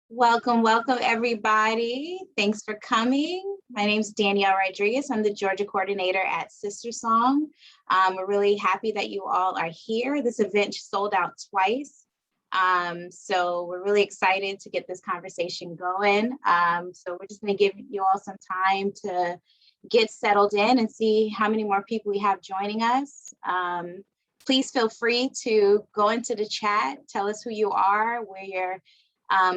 Welcome, welcome everybody. Thanks for coming. My name is Danielle Rodriguez. I'm the Georgia coordinator at SisterSong. We're really happy that you all are here. This event sold out twice. So we're really excited to get this conversation going. So we're just gonna give you all some time to get settled in and see how many more people we have joining us. Please feel free to go into the chat, tell us who you are, where you're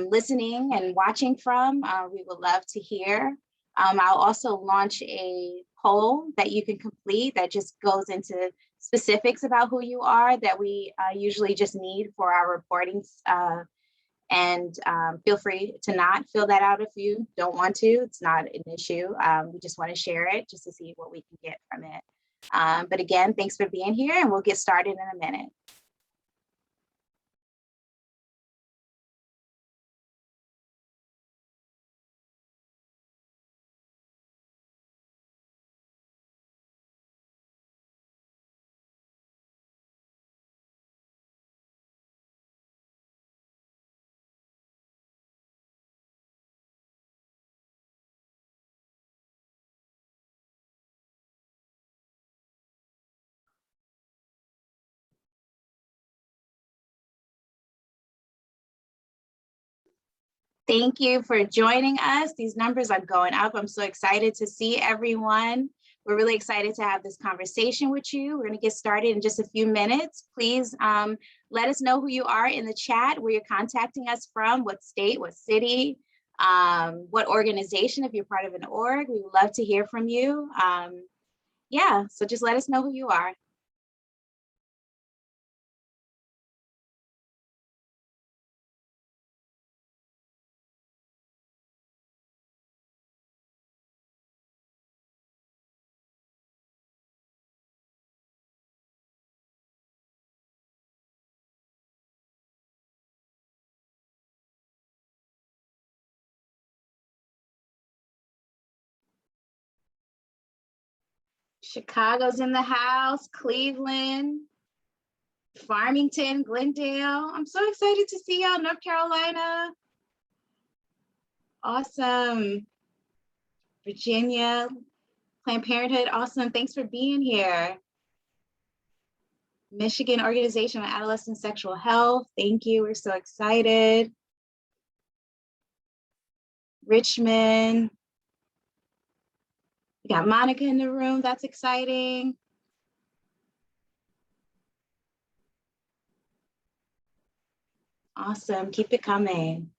listening and watching from. We would love to hear. I'll also launch a poll that you can complete that just goes into specifics about who you are that we usually just need for our reporting. And feel free to not fill that out if you don't want to. It's not an issue. We just want to share it just to see what we can get from it. But again, thanks for being here, and we'll get started in a minute. Thank you for joining us. These numbers are going up. I'm so excited to see everyone. We're really excited to have this conversation with you. We're going to get started in just a few minutes. Please let us know who you are in the chat, where you're contacting us from, what state, what city, what organization, if you're part of an org. We would love to hear from you. Yeah, so just let us know who you are. Chicago's in the house, Cleveland, Farmington, Glendale. I'm so excited to see y'all, North Carolina. Awesome. Virginia, Planned Parenthood, awesome. Thanks for being here. Michigan Organization on Adolescent Sexual Health, thank you, we're so excited. Richmond, we got Monica in the room, that's exciting. Awesome, keep it coming.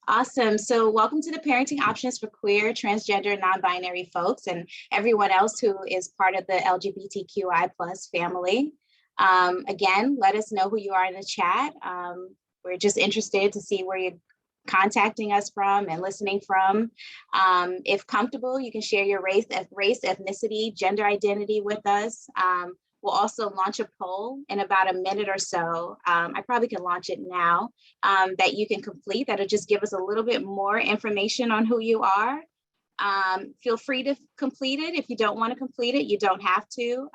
Awesome. So welcome to the Parenting Options for Queer, Transgender, Non-Binary folks and everyone else who is part of the LGBTQI+ family. Again, let us know who you are in the chat. We're just interested to see where you're contacting us from and listening from. If comfortable, you can share your race, ethnicity, gender identity with us. We'll also launch a poll in about a minute or so. I probably can launch it now, that you can complete. That'll just give us a little bit more information on who you are. Feel free to complete it. If you don't want to complete it, you don't have to.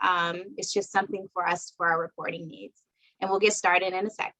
It's just something for us for our reporting needs. And we'll get started in a sec.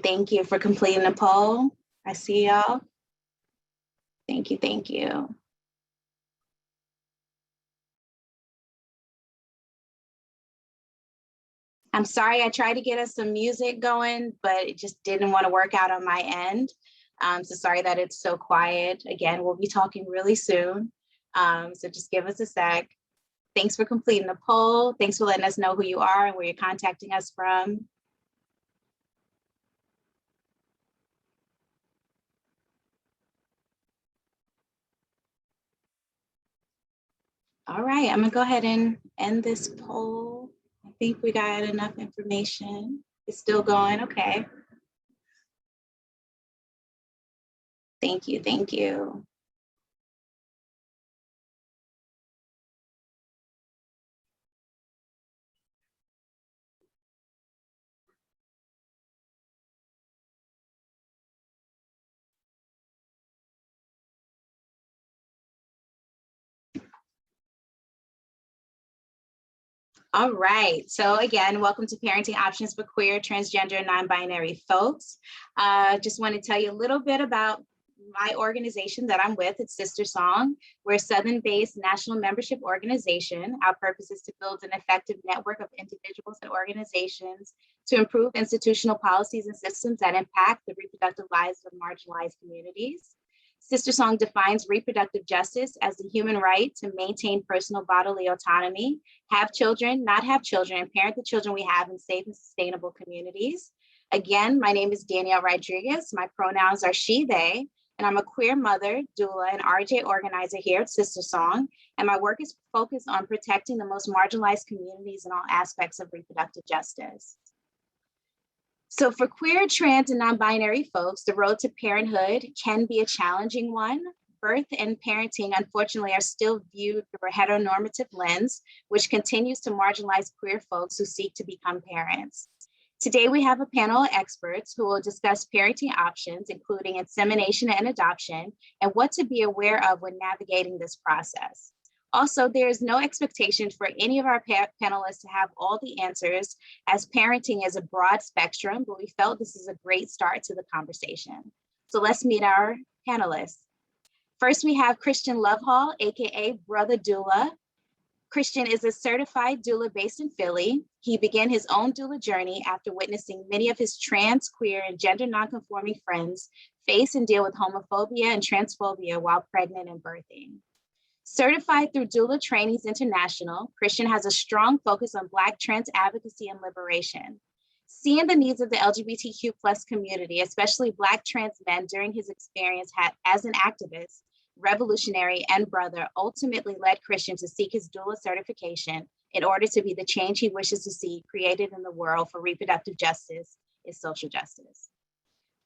Thank you for completing the poll. I see y'all. Thank you. I'm sorry, I tried to get us some music going, but it just didn't want to work out on my end. So sorry that it's so quiet. Again, we'll be talking really soon. So just give us a sec. Thanks for completing the poll. Thanks for letting us know who you are and where you're contacting us from. All right, I'm gonna go ahead and end this poll. I think we got enough information. It's still going, okay. Thank you, thank you. All right, so again, welcome to Parenting Options for Queer, Transgender, and Non-Binary Folks. Just want to tell you a little bit about my organization that I'm with. It's SisterSong. We're a Southern-based national membership organization. Our purpose is to build an effective network of individuals and organizations to improve institutional policies and systems that impact the reproductive lives of marginalized communities. SisterSong defines reproductive justice as the human right to maintain personal bodily autonomy, have children, not have children, and parent the children we have in safe and sustainable communities. Again, my name is Danielle Rodriguez. My pronouns are she, they, and I'm a queer mother, doula, and RJ organizer here at SisterSong. And my work is focused on protecting the most marginalized communities in all aspects of reproductive justice. So for queer, trans, and non-binary folks, the road to parenthood can be a challenging one. Birth and parenting, unfortunately, are still viewed through a heteronormative lens, which continues to marginalize queer folks who seek to become parents. Today, we have a panel of experts who will discuss parenting options, including insemination and adoption, and what to be aware of when navigating this process. Also, there is no expectation for any of our panelists to have all the answers, as parenting is a broad spectrum, but we felt this is a great start to the conversation. So let's meet our panelists. First, we have Christian Lovehall, AKA Brother Doula. Christian is a certified doula based in Philly. He began his own doula journey after witnessing many of his trans, queer, and gender nonconforming friends face and deal with homophobia and transphobia while pregnant and birthing. Certified through Doula Trainings International, Christian has a strong focus on Black trans advocacy and liberation. Seeing the needs of the LGBTQ+ community, especially Black trans men during his experience as an activist, revolutionary, and brother, ultimately led Christian to seek his doula certification in order to be the change he wishes to see created in the world for reproductive justice is social justice.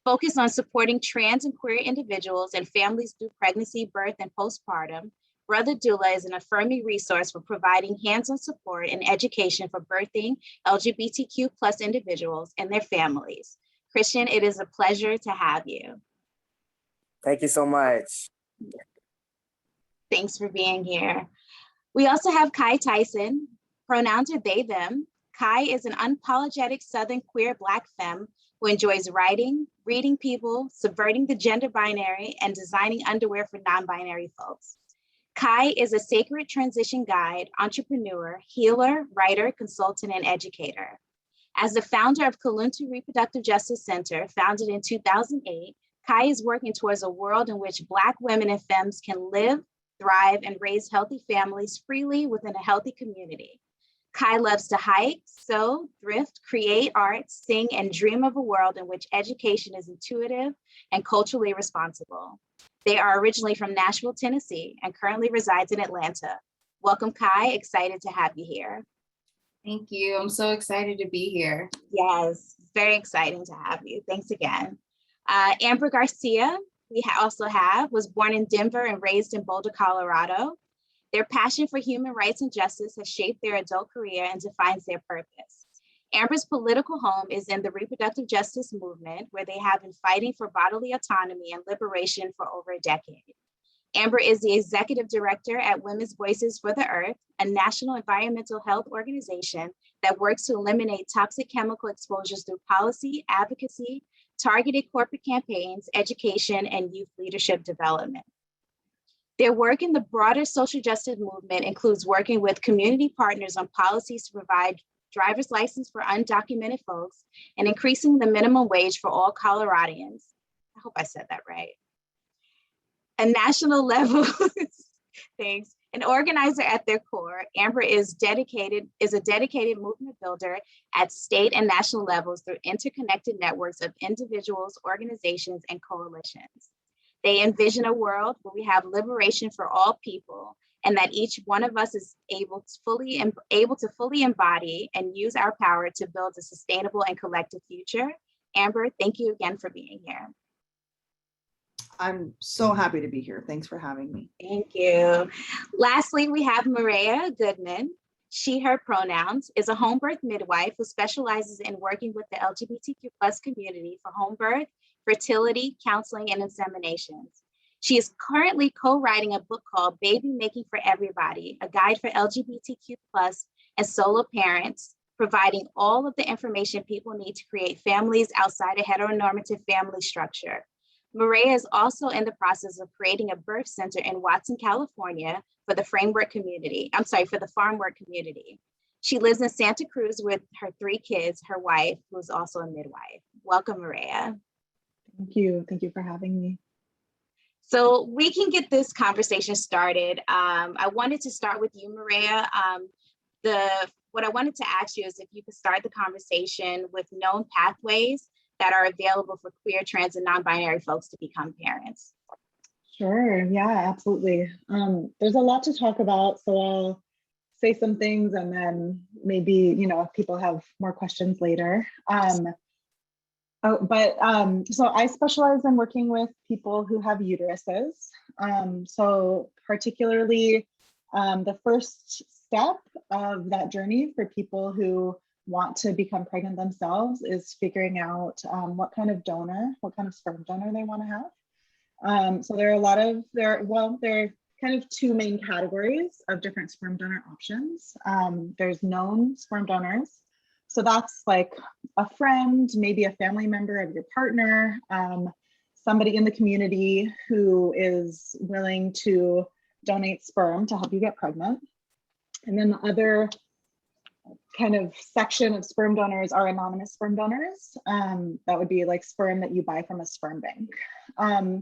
Focused on supporting trans and queer individuals and families through pregnancy, birth, and postpartum, Brother Doula is an affirming resource for providing hands-on support and education for birthing LGBTQ+ individuals and their families. Christian, it is a pleasure to have you. Thank you so much. Thanks for being here. We also have Kai Tyson. Pronouns are they, them. Kai is an unapologetic Southern queer Black femme who enjoys writing, reading people, subverting the gender binary, and designing underwear for non-binary folks. Kai is a sacred transition guide, entrepreneur, healer, writer, consultant, and educator. As the founder of Kaluntu Reproductive Justice Center, founded in 2008, Kai is working towards a world in which Black women and femmes can live, thrive, and raise healthy families freely within a healthy community. Kai loves to hike, sew, thrift, create art, sing, and dream of a world in which education is intuitive and culturally responsible. They are originally from Nashville, Tennessee, and currently resides in Atlanta. Welcome, Kai. Excited to have you here. Thank you. I'm so excited to be here. Yes, very exciting to have you. Thanks again. Amber Garcia, we also was born in Denver and raised in Boulder, Colorado. Their passion for human rights and justice has shaped their adult career and defines their purpose. Amber's political home is in the reproductive justice movement, where they have been fighting for bodily autonomy and liberation for over a decade. Amber is the executive director at Women's Voices for the Earth, a national environmental health organization that works to eliminate toxic chemical exposures through policy, advocacy, targeted corporate campaigns, education, and youth leadership development. Their work in the broader social justice movement includes working with community partners on policies to provide driver's license for undocumented folks, and increasing the minimum wage for all Coloradians. I hope I said that right. A national level, thanks. An organizer at their core, Amber is a dedicated movement builder at state and national levels through interconnected networks of individuals, organizations, and coalitions. They envision a world where we have liberation for all people, and that each one of us is able to fully embody and use our power to build a sustainable and collective future. Amber, thank you again for being here. I'm so happy to be here. Thanks for having me. Thank you. Lastly, we have Maria Goodman. She, her pronouns, is a home birth midwife who specializes in working with the LGBTQ plus community for home birth, fertility, counseling, and inseminations. She is currently co-writing a book called Baby Making for Everybody, a guide for LGBTQ plus and solo parents, providing all of the information people need to create families outside a heteronormative family structure. Maria is also in the process of creating a birth center in Watson, California for the for the farm work community. She lives in Santa Cruz with her 3 kids, her wife, who is also a midwife. Welcome, Maria. Thank you. Thank you for having me. So we can get this conversation started. I wanted to start with you, Maria. What I wanted to ask you is if you could start the conversation with known pathways that are available for queer, trans, and non-binary folks to become parents. Sure. Yeah, absolutely. There's a lot to talk about, so I'll say some things and then maybe, if people have more questions later. So I specialize in working with people who have uteruses. So particularly the first step of that journey for people who want to become pregnant themselves is figuring out what kind of sperm donor they want to have. So there are kind of 2 main categories of different sperm donor options. There's known sperm donors. So that's like a friend, maybe a family member of your partner, somebody in the community who is willing to donate sperm to help you get pregnant. And then the other kind of section of sperm donors are anonymous sperm donors. That would be like sperm that you buy from a sperm bank.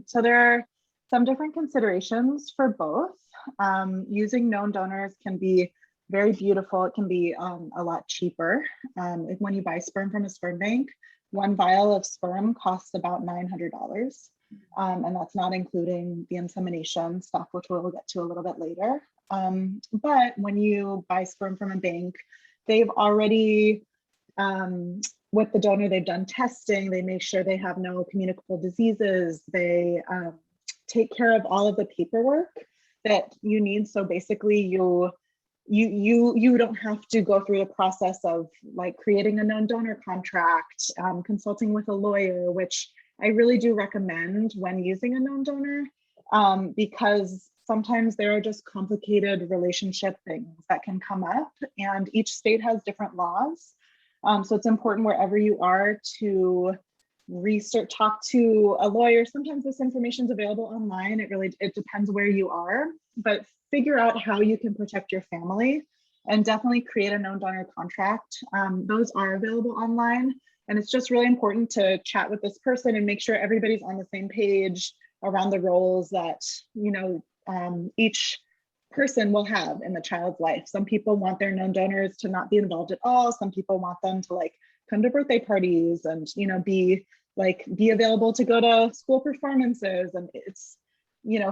So there are some different considerations for both. Using known donors can be very beautiful. It can be a lot cheaper. When you buy sperm from a sperm bank, 1 vial of sperm costs about $900. And that's not including the insemination stuff, which we'll get to a little bit later. But when you buy sperm from a bank, they've already, with the donor, they've done testing, they make sure they have no communicable diseases, they take care of all of the paperwork that you need. So basically you don't have to go through the process of like creating a known donor contract, consulting with a lawyer, which I really do recommend when using a known donor, because sometimes there are just complicated relationship things that can come up, and each state has different laws. So it's important wherever you are to research, talk to a lawyer. Sometimes this information is available online. It depends where you are, but figure out how you can protect your family and definitely create a known donor contract. Those are available online. And it's just really important to chat with this person and make sure everybody's on the same page around the roles that, each person will have in the child's life. Some people want their known donors to not be involved at all. Some people want them to like come to birthday parties and, be available to go to school performances. And it's,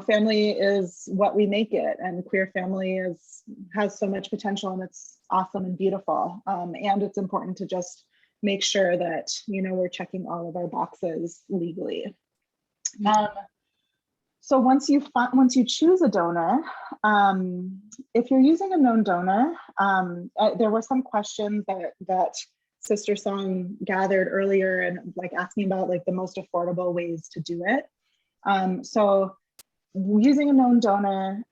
family is what we make it, and queer family has so much potential, and it's awesome and beautiful. And it's important to just make sure that, we're checking all of our boxes legally. So once you choose a donor, if you're using a known donor, there were some questions that SisterSong gathered earlier, and like asking about like the most affordable ways to do it. So using a known donor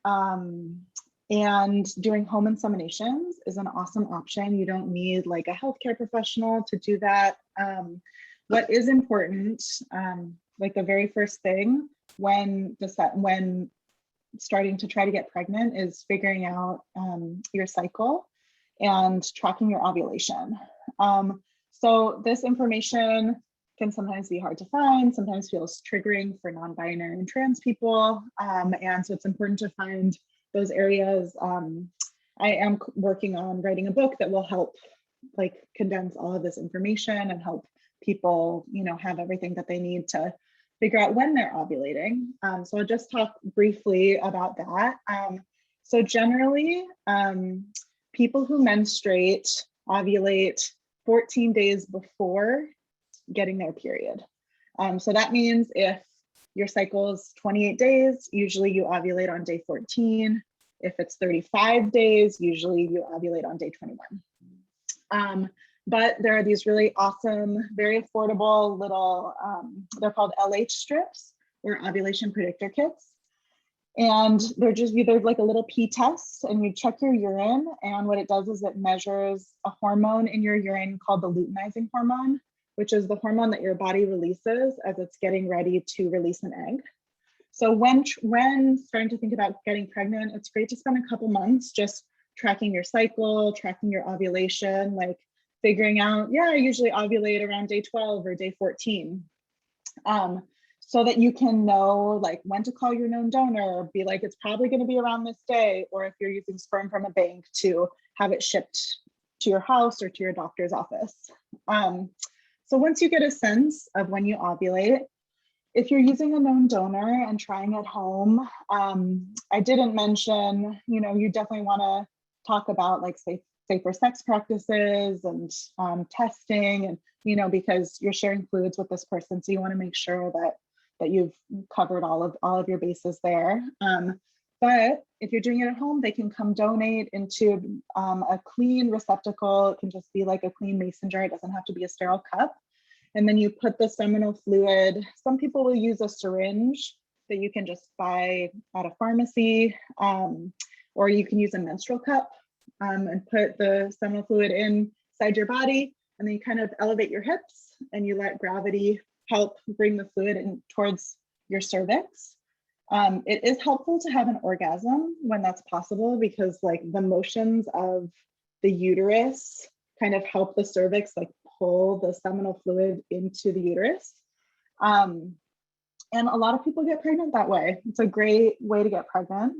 and doing home inseminations is an awesome option. You don't need like a healthcare professional to do that. What is important, like the very first thing when starting to try to get pregnant, is figuring out your cycle and tracking your ovulation. So this information can sometimes be hard to find, sometimes feels triggering for non-binary and trans people. And so it's important to find those areas. I am working on writing a book that will help like condense all of this information and help people, have everything that they need to figure out when they're ovulating. So I'll just talk briefly about that. So generally, people who menstruate ovulate 14 days before getting their period. So that means if your cycle is 28 days, usually you ovulate on day 14. If it's 35 days, usually you ovulate on day 21. But there are these really awesome, very affordable little, they're called LH strips, or ovulation predictor kits. And they're like a little pee test, and you check your urine, and what it does is it measures a hormone in your urine called the luteinizing hormone, which is the hormone that your body releases as it's getting ready to release an egg. So when starting to think about getting pregnant, it's great to spend a couple months just tracking your cycle, tracking your ovulation, like figuring out, yeah, I usually ovulate around day 12 or day 14. So that you can know like when to call your known donor, be like, it's probably going to be around this day, or if you're using sperm from a bank, to have it shipped to your house or to your doctor's office. So once you get a sense of when you ovulate, if you're using a known donor and trying at home, I didn't mention, you definitely want to talk about like safer sex practices and testing, and because you're sharing fluids with this person, so you want to make sure that you've covered all of your bases there. But if you're doing it at home, they can come donate into a clean receptacle. It can just be like a clean mason jar. It doesn't have to be a sterile cup. And then you put the seminal fluid. Some people will use a syringe that you can just buy at a pharmacy, or you can use a menstrual cup and put the seminal fluid inside your body, and then you kind of elevate your hips and you let gravity help bring the fluid in towards your cervix. It is helpful to have an orgasm when that's possible, because like the motions of the uterus kind of help the cervix like pull the seminal fluid into the uterus. And a lot of people get pregnant that way. It's a great way to get pregnant.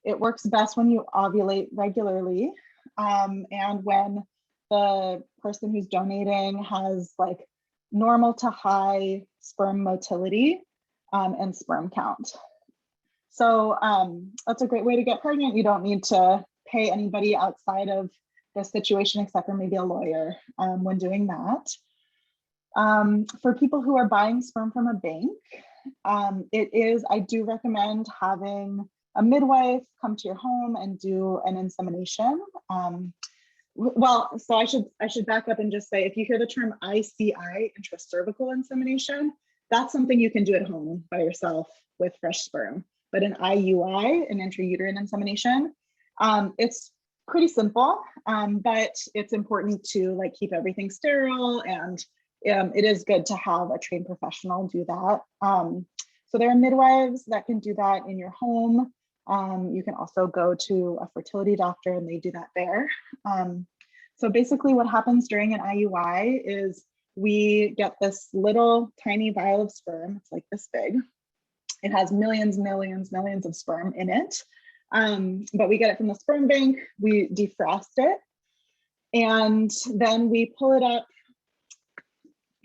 It works best when you ovulate regularly, and when the person who's donating has like normal to high sperm motility and sperm count. So that's a great way to get pregnant. You don't need to pay anybody outside of the situation except for maybe a lawyer when doing that. For people who are buying sperm from a bank, I do recommend having a midwife come to your home and do an insemination. Well, so I should back up and just say, if you hear the term ICI, intracervical insemination, that's something you can do at home by yourself with fresh sperm. But an IUI, an intrauterine insemination, it's pretty simple, but it's important to like keep everything sterile, and it is good to have a trained professional do that. So there are midwives that can do that in your home. You can also go to a fertility doctor and they do that there. So basically what happens during an IUI is we get this little tiny vial of sperm. It's like this big. It has millions of sperm in it. But we get it from the sperm bank, we defrost it, and then we pull it up.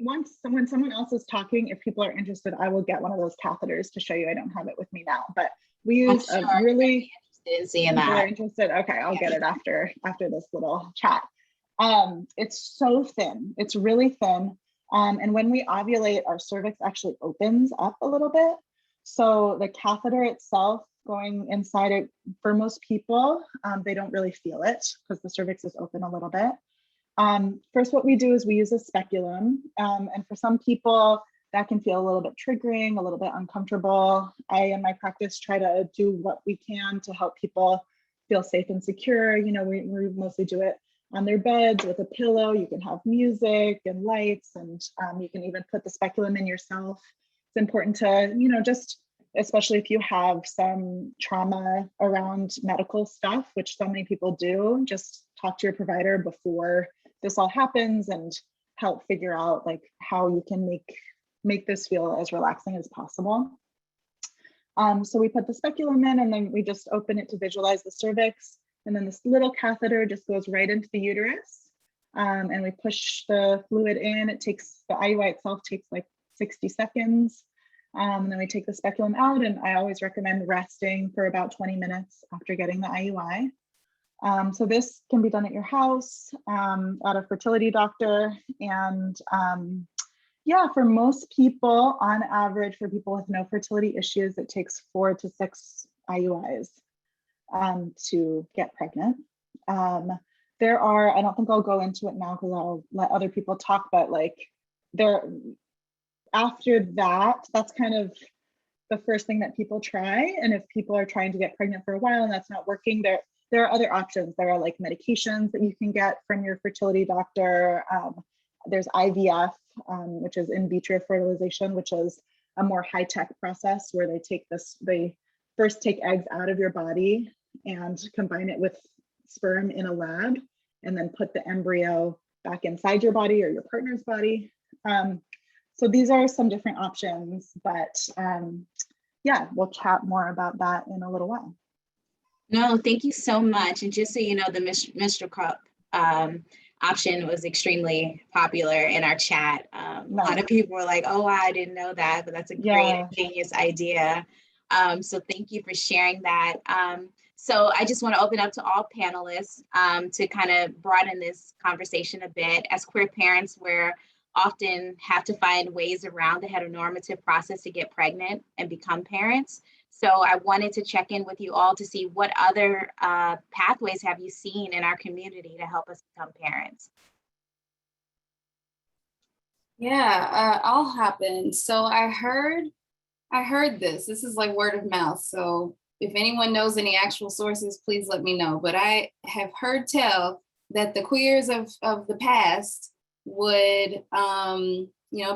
When someone else is talking, if people are interested, I will get one of those catheters to show you. I don't have it with me now, but we use a really interested in seeing people that. are interested. Okay, I'll get it after this little chat. It's so thin. It's really thin. And when we ovulate, our cervix actually opens up a little bit. So the catheter itself going inside it, for most people, they don't really feel it because the cervix is open a little bit. First, what we do is we use a speculum. And for some people, that can feel a little bit triggering, a little bit uncomfortable. I, in my practice, try to do what we can to help people feel safe and secure. You know, we mostly do it on their beds with a pillow. You can have music and lights, and you can even put the speculum in yourself. It's important to, you know, just, especially if you have some trauma around medical stuff, which so many people do, just talk to your provider before this all happens and help figure out like how you can make this feel as relaxing as possible. So we put the speculum in, and then we just open it to visualize the cervix. And then this little catheter just goes right into the uterus. And we push the fluid in. It takes, the IUI itself takes like 60 seconds. And then we take the speculum out, and I always recommend resting for about 20 minutes after getting the IUI. So this can be done at your house, at a fertility doctor, and Yeah, for most people, on average, for people with no fertility issues, it takes 4 to 6 IUIs to get pregnant. There are, I don't think I'll go into it now because I'll let other people talk, but like after that, that's kind of the first thing that people try. And if people are trying to get pregnant for a while and that's not working, there are other options. There are like medications that you can get from your fertility doctor. There's IVF, which is in vitro fertilization, which is a more high-tech process where they first take eggs out of your body and combine it with sperm in a lab, and then put the embryo back inside your body or your partner's body. So these are some different options, but yeah, we'll chat more about that in a little while. No, thank you so much. And just so you know, the menstrual cup option was extremely popular in our chat. A lot of people were like, oh, I didn't know that, but that's a great, genius idea. So thank you for sharing that. So I just want to open up to all panelists to kind of broaden this conversation a bit. As queer parents, we're often have to find ways around the heteronormative process to get pregnant and become parents. So I wanted to check in with you all to see what other pathways have you seen in our community to help us become parents? Yeah, I'll hop in. So I heard this is like word of mouth. So if anyone knows any actual sources, please let me know. But I have heard tell that the queers of the past would,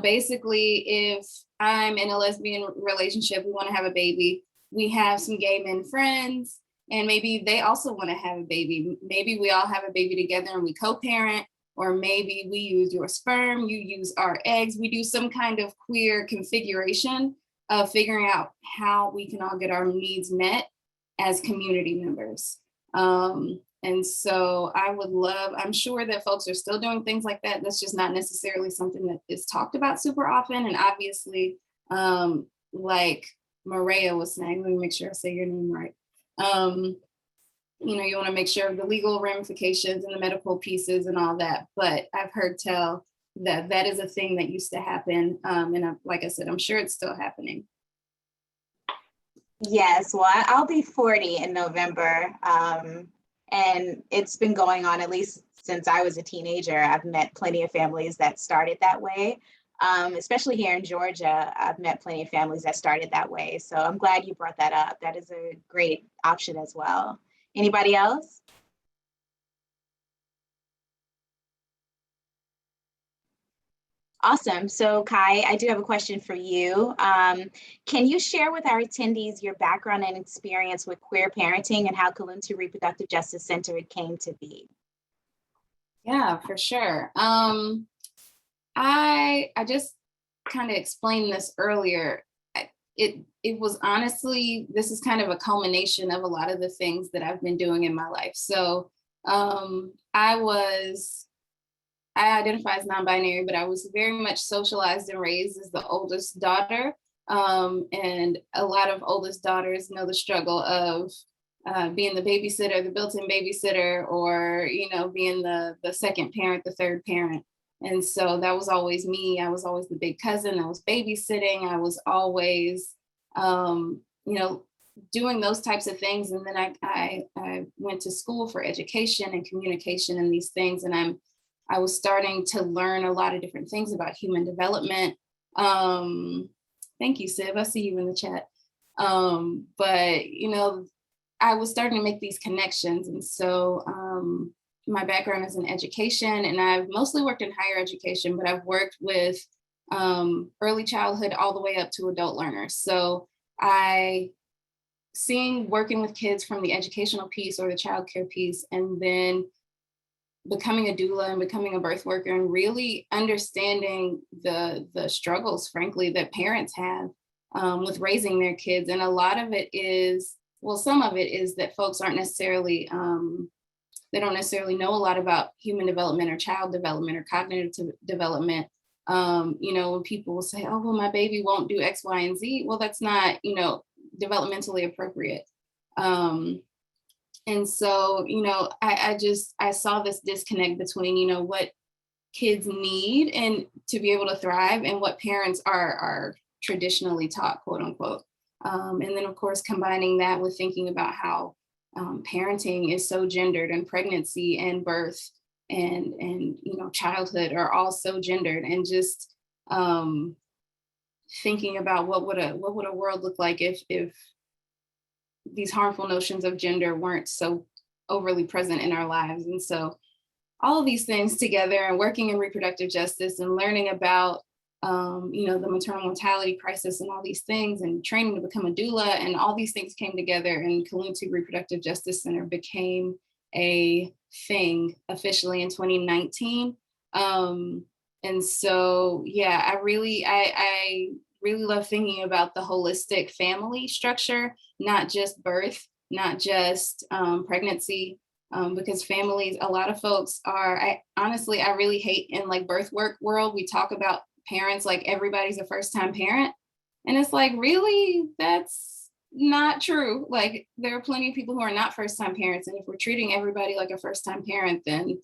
basically if I'm in a lesbian relationship, we want to have a baby, we have some gay men friends, and maybe they also want to have a baby. Maybe we all have a baby together and we co-parent, or maybe we use your sperm, you use our eggs. We do some kind of queer configuration of figuring out how we can all get our needs met as community members. And so I'm sure that folks are still doing things like that. That's just not necessarily something that is talked about super often. And obviously, like Maria was saying, let me make sure I say your name right. You want to make sure of the legal ramifications and the medical pieces and all that. But I've heard tell that that is a thing that used to happen. And like I said, I'm sure it's still happening. Yes, well, I'll be 40 in November. And it's been going on at least since I was a teenager. I've met plenty of families that started that way. Especially here in Georgia, I've met plenty of families that started that way. So I'm glad you brought that up. That is a great option as well. Anybody else? Awesome. So Kai, I do have a question for you. Can you share with our attendees your background and experience with queer parenting and how Kaluntu Reproductive Justice Center came to be? Yeah, for sure. I just kind of explained this earlier. It was honestly, this is kind of a culmination of a lot of the things that I've been doing in my life. So I identify as non-binary, but I was very much socialized and raised as the oldest daughter. And a lot of oldest daughters know the struggle of being the babysitter, the built-in babysitter, or, being the second parent, the third parent. And so that was always me. I was always the big cousin. I was babysitting. I was always, doing those types of things. And then I went to school for education and communication and these things. And I was starting to learn a lot of different things about human development. Thank you, Sib. I see you in the chat. But, I was starting to make these connections. And so my background is in education, and I've mostly worked in higher education, but I've worked with early childhood all the way up to adult learners. So working with kids from the educational piece or the childcare piece, and then becoming a doula and becoming a birth worker and really understanding the struggles, frankly, that parents have with raising their kids. And a lot of it is, some of it is that folks aren't necessarily, they don't necessarily know a lot about human development or child development or cognitive development. When people will say, oh, well, my baby won't do X, Y, and Z. Well, that's not, developmentally appropriate. And so, I saw this disconnect between, what kids need and to be able to thrive, and what parents are traditionally taught, quote unquote. And then of course, combining that with thinking about how parenting is so gendered, and pregnancy and birth and childhood are all so gendered, and just thinking about what would a world look like if these harmful notions of gender weren't so overly present in our lives. And so all of these things together, and working in reproductive justice and learning about the maternal mortality crisis and all these things, and training to become a doula, and all these things came together, and Kaluntu Reproductive Justice Center became a thing officially in 2019. And so, yeah, I really love thinking about the holistic family structure, not just birth, not just pregnancy, because families, a lot of folks I really hate in like birth work world, we talk about parents like everybody's a first time parent. And it's like, really, that's not true. Like, there are plenty of people who are not first time parents. And if we're treating everybody like a first time parent, then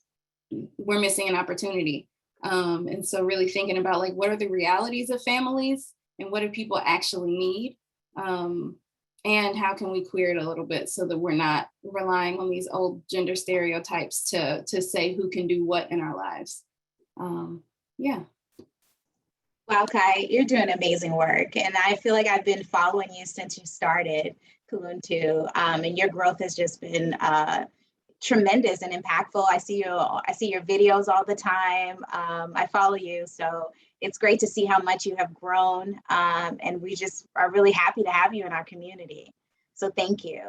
we're missing an opportunity. And so really thinking about like, what are the realities of families and what do people actually need? And how can we queer it a little bit so that we're not relying on these old gender stereotypes to say who can do what in our lives. Yeah. Wow, Kai, you're doing amazing work. And I feel like I've been following you since you started Kaluntu, and your growth has just been tremendous and impactful. I see your videos all the time. I follow you, so it's great to see how much you have grown. And we just are really happy to have you in our community. So thank you.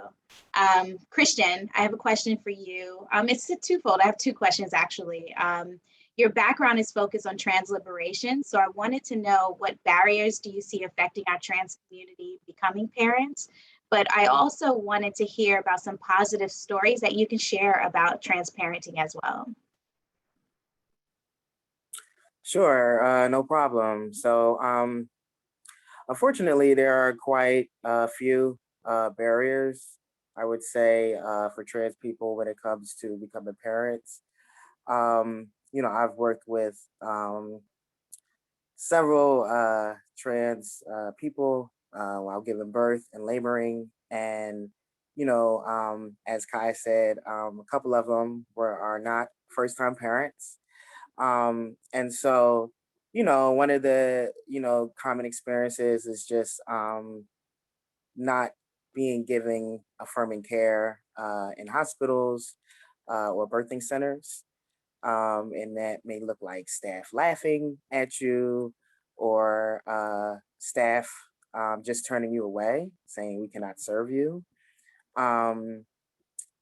Christian, I have a question for you. It's twofold. I have two questions actually. Your background is focused on trans liberation. So I wanted to know, what barriers do you see affecting our trans community becoming parents? But I also wanted to hear about some positive stories that you can share about trans parenting as well. Sure, no problem. So unfortunately, there are quite a few barriers, I would say, for trans people when it comes to becoming parents. I've worked with several trans people while giving birth and laboring. And, as Kai said, a couple of them are not first-time parents. And so, one of the, common experiences is just not being given affirming care in hospitals or birthing centers. And that may look like staff laughing at you, or staff just turning you away, saying we cannot serve you. There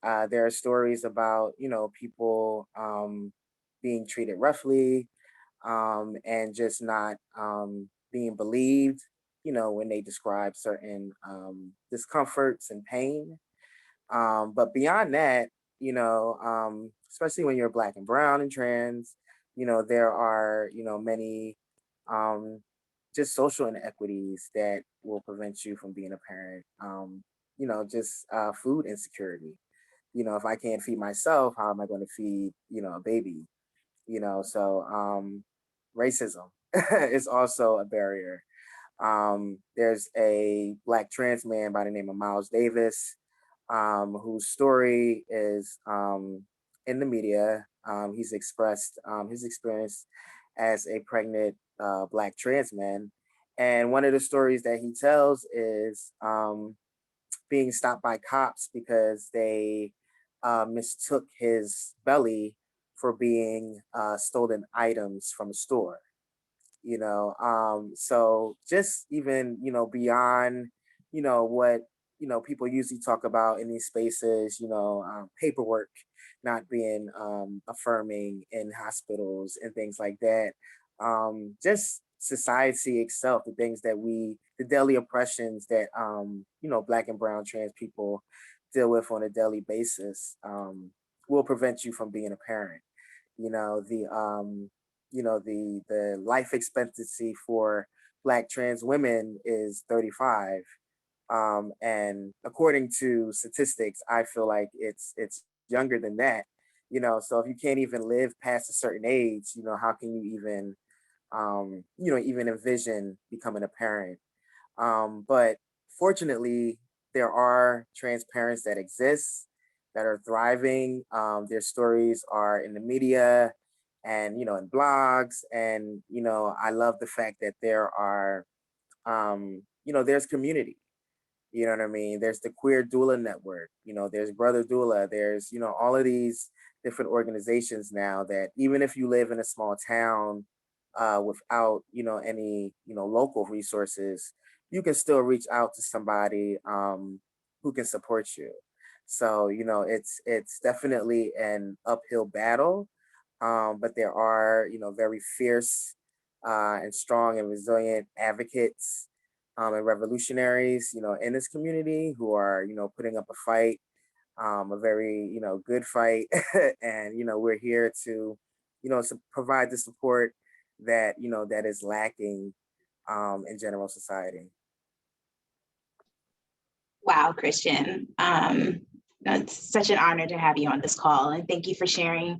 are stories about, people being treated roughly, and just not being believed, when they describe certain discomforts and pain. But beyond that, especially when you're Black and brown and trans, there are, many just social inequities that will prevent you from being a parent. Just food insecurity. If I can't feed myself, how am I going to feed, a baby? So racism is also a barrier. There's a Black trans man by the name of Miles Davis, whose story is in the media. He's expressed his experience as a pregnant Black trans man. And one of the stories that he tells is being stopped by cops because they mistook his belly for being stolen items from a store. So just even, beyond, what, people usually talk about in these spaces, paperwork not being affirming in hospitals and things like that. Just society itself, the daily oppressions that, Black and brown trans people deal with on a daily basis, will prevent you from being a parent. The life expectancy for Black trans women is 35. And according to statistics, I feel like it's younger than that. So if you can't even live past a certain age, how can you even, even envision becoming a parent? But fortunately, there are trans parents that exist that are thriving. Their stories are in the media and, in blogs. And, I love the fact that there are, there's community. You know what I mean? There's the Queer Doula Network, there's Brother Doula, there's, all of these different organizations now that even if you live in a small town without, any, local resources, you can still reach out to somebody who can support you. So, it's definitely an uphill battle, but there are, very fierce and strong and resilient advocates and revolutionaries, in this community who are, putting up a fight, a very, good fight. And, we're here to, provide the support that, that is lacking in general society. Wow, Christian. It's such an honor to have you on this call. And thank you for sharing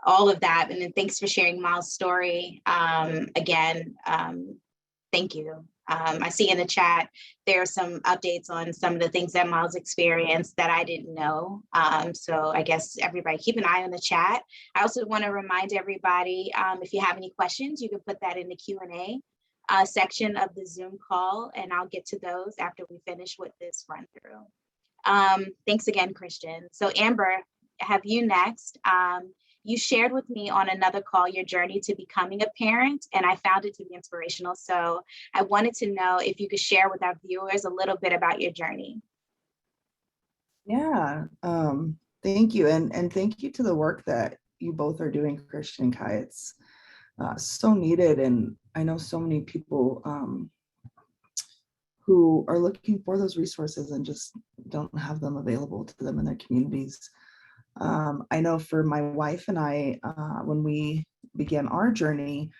all of that. And then thanks for sharing Miles' story. Again, thank you. I see in the chat, there are some updates on some of the things that Miles experienced that I didn't know. So I guess everybody keep an eye on the chat. I also want to remind everybody, if you have any questions, you can put that in the Q&A section of the Zoom call, and I'll get to those after we finish with this run through. Thanks again, Christian. So Amber, have you next. You shared with me on another call your journey to becoming a parent, and I found it to be inspirational. So I wanted to know if you could share with our viewers a little bit about your journey. Yeah, thank you. And thank you to the work that you both are doing, Christian and Kai. It's so needed. And I know so many people who are looking for those resources and just don't have them available to them in their communities. I know for my wife and I, when we began our journey,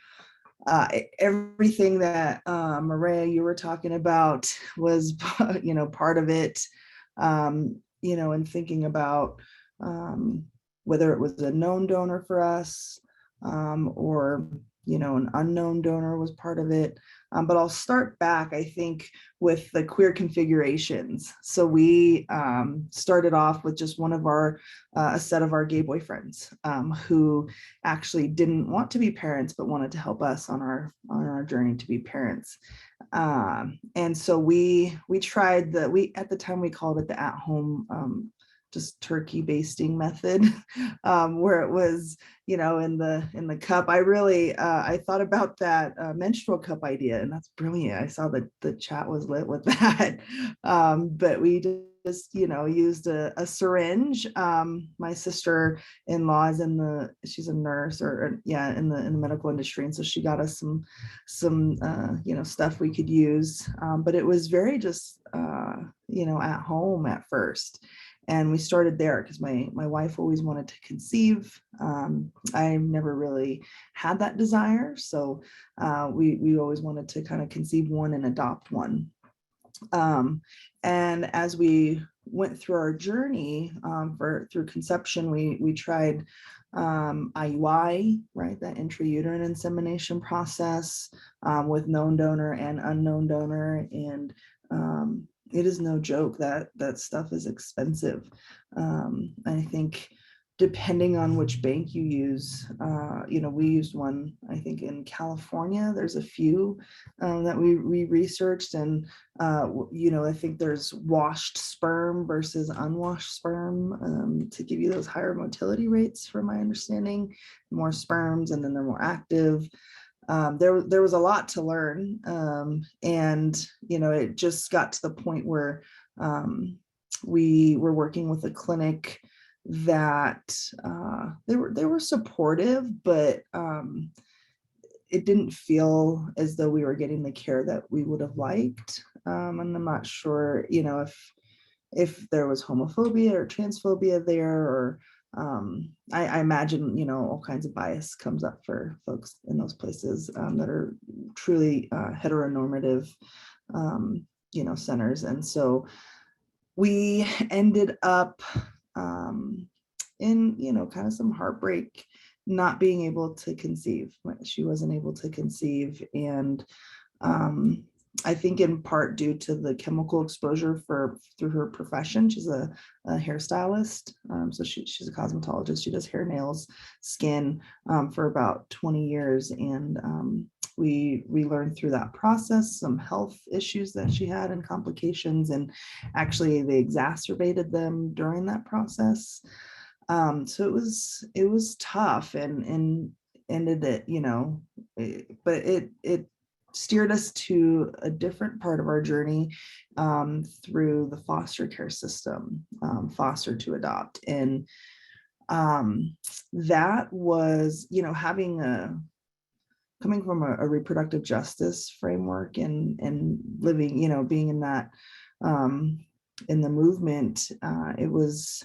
everything that Maria, you were talking about was, part of it, and thinking about whether it was a known donor for us or, an unknown donor was part of it. But I'll start back, I think, with the queer configurations. So we started off with just one of our, a set of our gay boyfriends who actually didn't want to be parents, but wanted to help us on our journey to be parents. And so we tried at the time we called it the at-home just turkey basting method, where it was, in the cup. I really, I thought about that menstrual cup idea, and that's brilliant. I saw that the chat was lit with that. But we just, used a syringe. My sister-in-law is she's a nurse in the medical industry. And so she got us some stuff we could use. But it was very just, at home at first. And we started there because my wife always wanted to conceive. I never really had that desire. So we always wanted to kind of conceive one and adopt one. And as we went through our journey through conception, we tried IUI, right? That intrauterine insemination process with known donor and unknown donor. And it is no joke that stuff is expensive. I think depending on which bank you use, we used one, I think in California, there's a few that we researched, and I think there's washed sperm versus unwashed sperm to give you those higher motility rates, from my understanding, more sperms, and then they're more active. There was a lot to learn, and it just got to the point where we were working with a clinic that they were supportive, but it didn't feel as though we were getting the care that we would have liked. And I'm not sure, if there was homophobia or transphobia there, or I imagine, all kinds of bias comes up for folks in those places that are truly heteronormative, centers. And so we ended up and, kind of some heartbreak not being able to conceive. She wasn't able to conceive. And I think in part due to the chemical exposure through her profession. She's a hairstylist. So she's a cosmetologist. She does hair, nails, skin for about 20 years. And we learned through that process some health issues that she had and complications, and actually they exacerbated them during that process. So it was tough, and ended it, but it steered us to a different part of our journey through the foster care system, foster to adopt. And that was, coming from a reproductive justice framework and living, being in that, in the movement, it was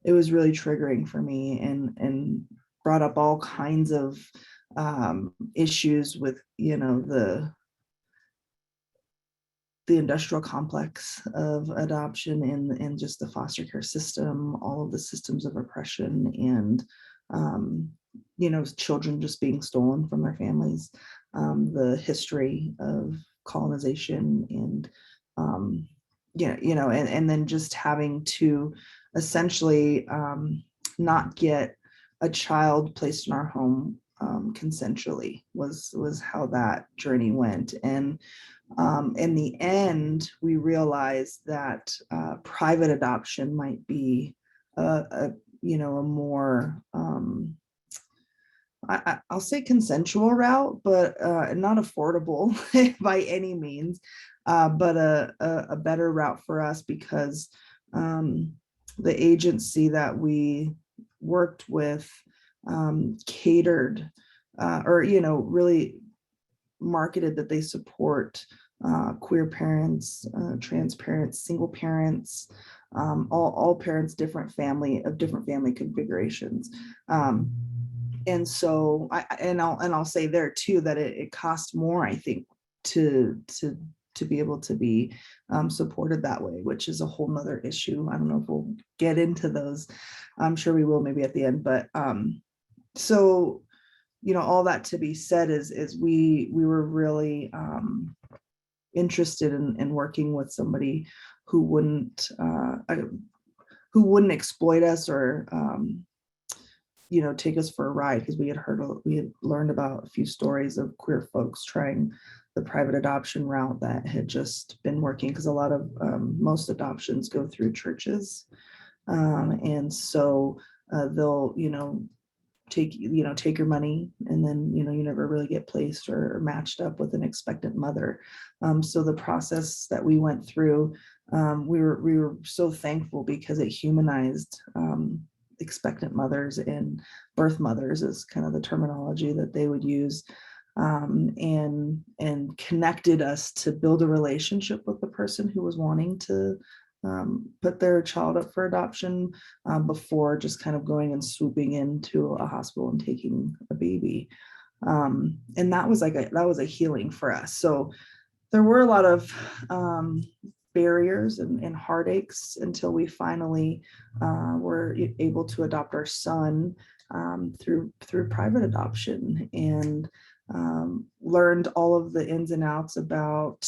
really triggering for me, and brought up all kinds of issues with, the industrial complex of adoption, and just the foster care system, all of the systems of oppression, and children just being stolen from their families, the history of colonization, and and then just having to essentially not get a child placed in our home consensually was how that journey went. And in the end, we realized that private adoption might be a more I'll say consensual route, but not affordable by any means, but a better route for us, because the agency that we worked with catered or really marketed that they support queer parents, trans parents, single parents, all parents, different family configurations. And so I'll say there too that it costs more, I think, to be able to be supported that way, which is a whole nother issue. I don't know if we'll get into those. I'm sure we will maybe at the end, but so all that to be said is we were really interested in working with somebody who wouldn't exploit us or take us for a ride, because we had learned about a few stories of queer folks trying the private adoption route that had just been working, because a lot of most adoptions go through churches, and so they'll take your money, and then you never really get placed or matched up with an expectant mother. So the process that we went through, we were so thankful, because it humanized expectant mothers, and birth mothers is kind of the terminology that they would use, and connected us to build a relationship with the person who was wanting to put their child up for adoption, before just kind of going and swooping into a hospital and taking a baby. And that was a healing for us. So there were a lot of barriers and heartaches until we finally were able to adopt our son through private adoption, and learned all of the ins and outs about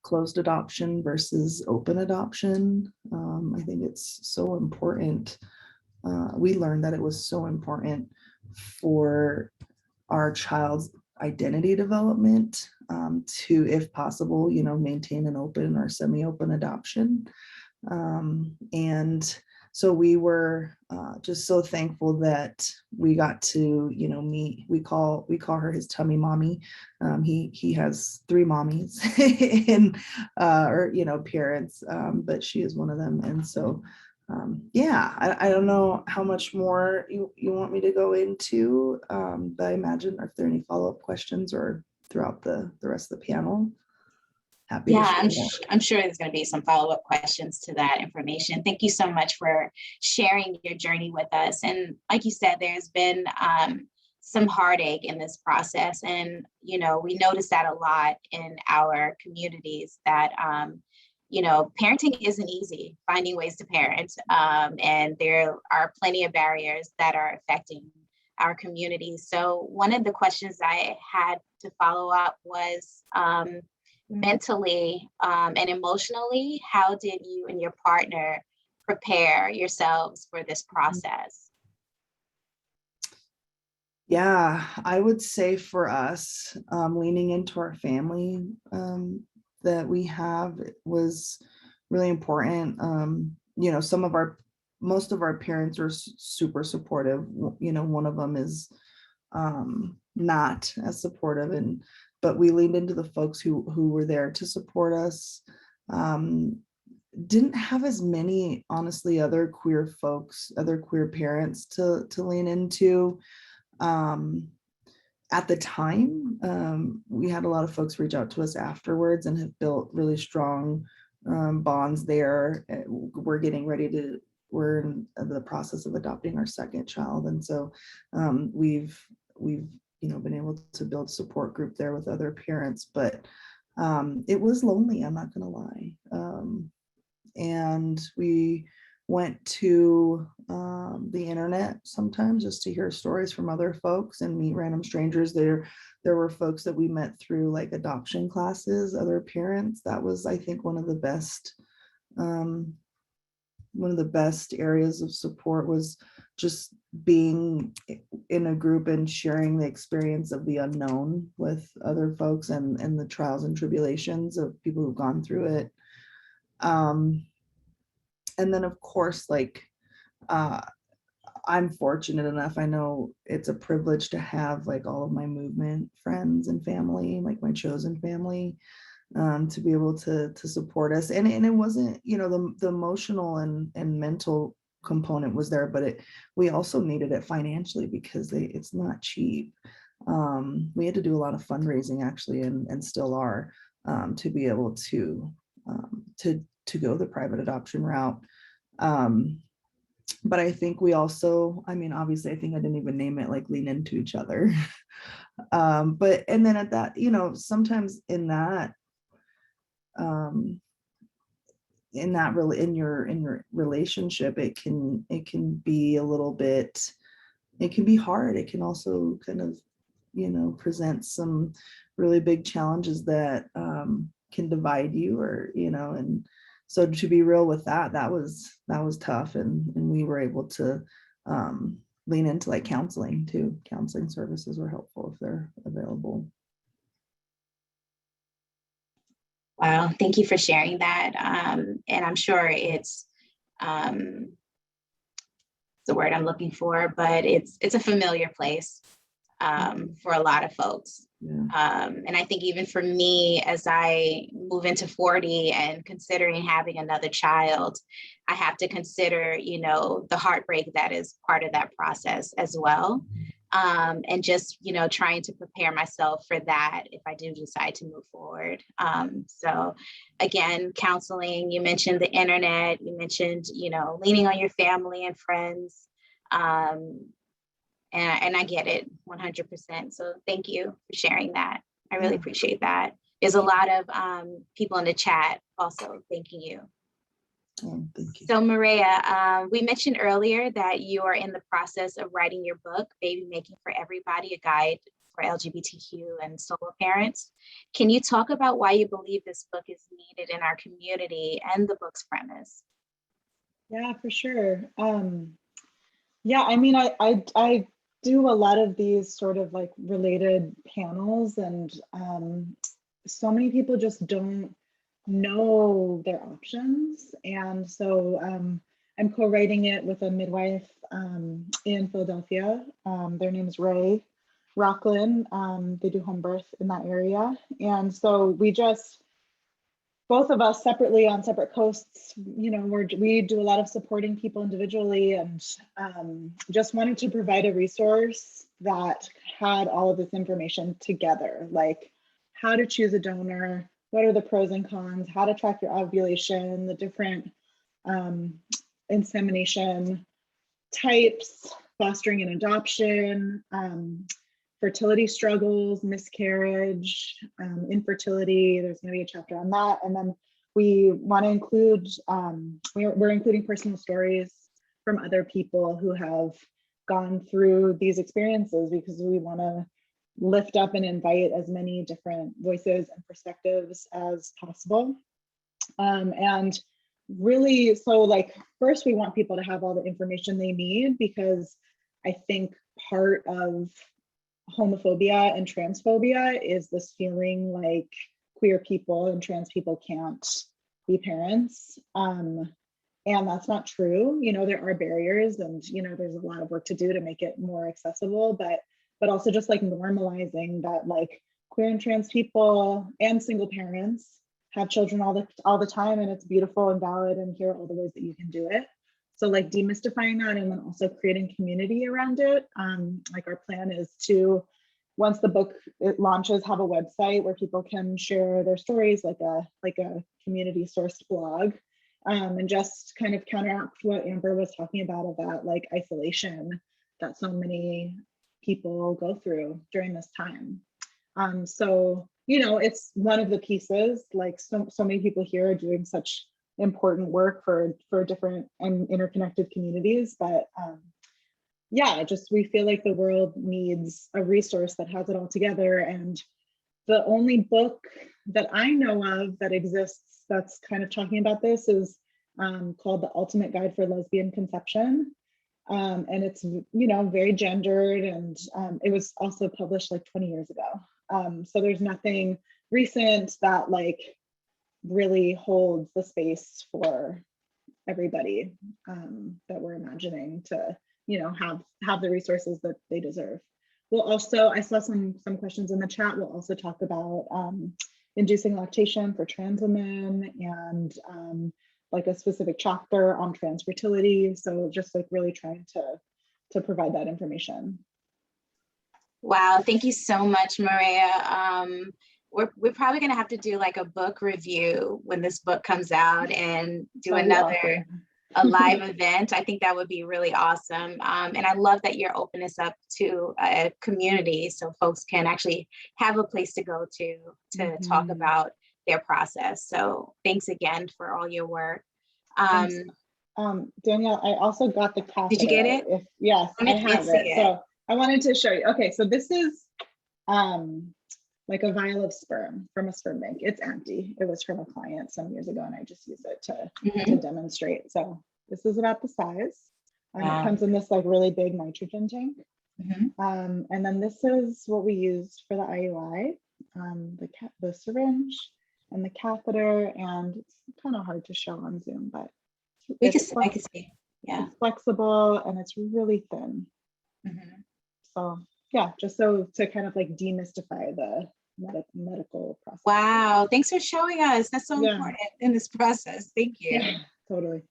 closed adoption versus open adoption. I think it's so important. We learned that it was so important for our child's identity development to, if possible, maintain an open or semi-open adoption. And so we were just so thankful that we got to, meet. We call her his tummy mommy. He has 3 mommies and or parents, but she is one of them. And so I don't know how much more you want me to go into, but I imagine if there are any follow-up questions or throughout the rest of the panel. Happy to share. I'm sure there's going to be some follow-up questions to that information. Thank you so much for sharing your journey with us. And like you said, there's been some heartache in this process. And, we notice that a lot in our communities, that, parenting isn't easy, finding ways to parent. And there are plenty of barriers that are affecting our community. So one of the questions I had to follow up was mentally and emotionally, how did you and your partner prepare yourselves for this process? Yeah, I would say for us, leaning into our family that we have was really important. Most of our parents are super supportive. One of them is not as supportive, but we leaned into the folks who were there to support us. Didn't have as many, honestly, other queer parents to lean into. At the time, we had a lot of folks reach out to us afterwards and have built really strong bonds there. We're in the process of adopting our second child. And so we've been able to build support group there with other parents, but it was lonely, I'm not gonna lie. And we went to the internet sometimes just to hear stories from other folks and meet random strangers. There were folks that we met through like adoption classes, other parents. That was, I think, one of the best areas of support, was just being in a group and sharing the experience of the unknown with other folks and the trials and tribulations of people who've gone through it. And then, of course, I'm fortunate enough, I know it's a privilege to have like all of my movement friends and family, like my chosen family, to be able to support us. And it wasn't, the emotional and mental component was there, but we also needed it financially because it's not cheap. We had to do a lot of fundraising actually, and still are, to be able to go the private adoption route. But I think we also, obviously, I think I didn't even name it, like lean into each other. But, and then at that, sometimes in your relationship, it can be a little bit, it can be hard. It can also kind of, present some really big challenges that can divide you, or, and so to be real with that was tough. And we were able to lean into like counseling too. Counseling services were helpful if they're available. Wow, thank you for sharing that. And I'm sure it's the word I'm looking for, but it's a familiar place for a lot of folks. Yeah. And I think even for me, as I move into 40 and considering having another child, I have to consider, the heartbreak that is part of that process as well. And just, trying to prepare myself for that if I do decide to move forward. So again, counseling, you mentioned the internet, you mentioned, leaning on your family and friends. And I get it 100%. So thank you for sharing that. I really appreciate that. There's a lot of people in the chat also thanking you. Oh, thank you. So Maria, we mentioned earlier that you are in the process of writing your book, Baby Making for Everybody, a guide for LGBTQ and solo parents. Can you talk about why you believe this book is needed in our community and the book's premise? Yeah, for sure. I do a lot of these sort of like related panels, and so many people just don't know their options. And so I'm co-writing it with a midwife in Philadelphia. Their name is Ray Rockland. They do home birth in that area. And so both of us separately on separate coasts, we do a lot of supporting people individually, and just wanted to provide a resource that had all of this information together, like how to choose a donor, what are the pros and cons, how to track your ovulation, the different insemination types, fostering and adoption, fertility struggles, miscarriage, infertility. There's going to be a chapter on that. And then we want to include, we're including personal stories from other people who have gone through these experiences, because we want to lift up and invite as many different voices and perspectives as possible. And really, so like, first we want people to have all the information they need, because I think part of homophobia and transphobia is this feeling like queer people and trans people can't be parents. And that's not true. You know, there are barriers, and, you know, there's a lot of work to do to make it more accessible, but also just like normalizing that like queer and trans people and single parents have children all the time, and it's beautiful and valid, and here are all the ways that you can do it. So like demystifying that, and then also creating community around it. Like our plan is to, once the book it launches, have a website where people can share their stories, like a community sourced blog, and just kind of counteract what Amber was talking about of that like isolation that so many people go through during this time. So, you know, it's one of the pieces, like so many people here are doing such important work for different and interconnected communities, but yeah, just we feel like the world needs a resource that has it all together. And the only book that I know of that exists that's kind of talking about this is called The Ultimate Guide for Lesbian Conception. And it's, you know, very gendered, and it was also published like 20 years ago. So there's nothing recent that like really holds the space for everybody that we're imagining to, you know, have the resources that they deserve. We'll also, I saw some questions in the chat. We'll also talk about inducing lactation for trans women, and like a specific chapter on trans fertility. So just like really trying to provide that information. Wow, thank you so much, Maria. We're probably gonna have to do like a book review when this book comes out, and do another a live event. I think that would be really awesome. And I love that you're opening this up to a community, so folks can actually have a place to go to talk about their process. So thanks again for all your work. Danielle, I also got the catheter. Did you get it? Yes, I have it. So I wanted to show you. Okay, so this is like a vial of sperm from a sperm bank. It's empty. It was from a client some years ago, and I just use it to demonstrate. So this is about the size. It comes in this like really big nitrogen tank. And then this is what we used for the IUI, the syringe and the catheter, and it's kind of hard to show on Zoom, but I can see. Yeah, it's flexible and it's really thin. So yeah, just so to kind of like demystify the medical process. Wow, thanks for showing us. That's so important in this process. Thank you. Yeah, totally.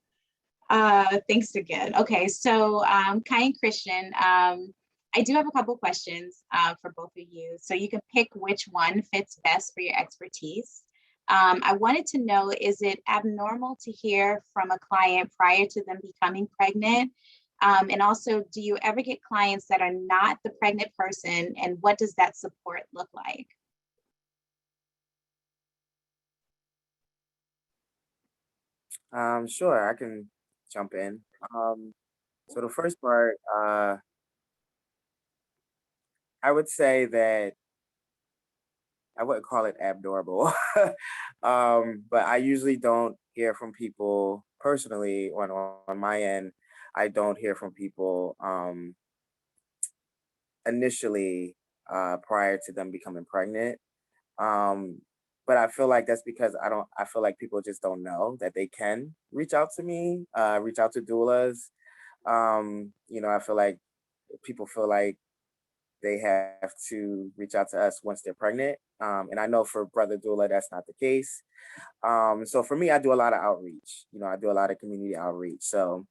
Thanks again. Okay, so Kai and Christian, I do have a couple questions for both of you. So you can pick which one fits best for your expertise. I wanted to know, is it abnormal to hear from a client prior to them becoming pregnant? And also, do you ever get clients that are not the pregnant person, and what does that support look like? Sure, I can jump in. So the first part, I would say that I wouldn't call it abnormal, but I usually don't hear from people personally on my end. I don't hear from people initially prior to them becoming pregnant. But I feel like that's because I feel like people just don't know that they can reach out to me, reach out to doulas. You know, I feel like people feel like they have to reach out to us once they're pregnant. And I know for Brother Doula, that's not the case. So for me, I do a lot of outreach. You know, I do a lot of community outreach. So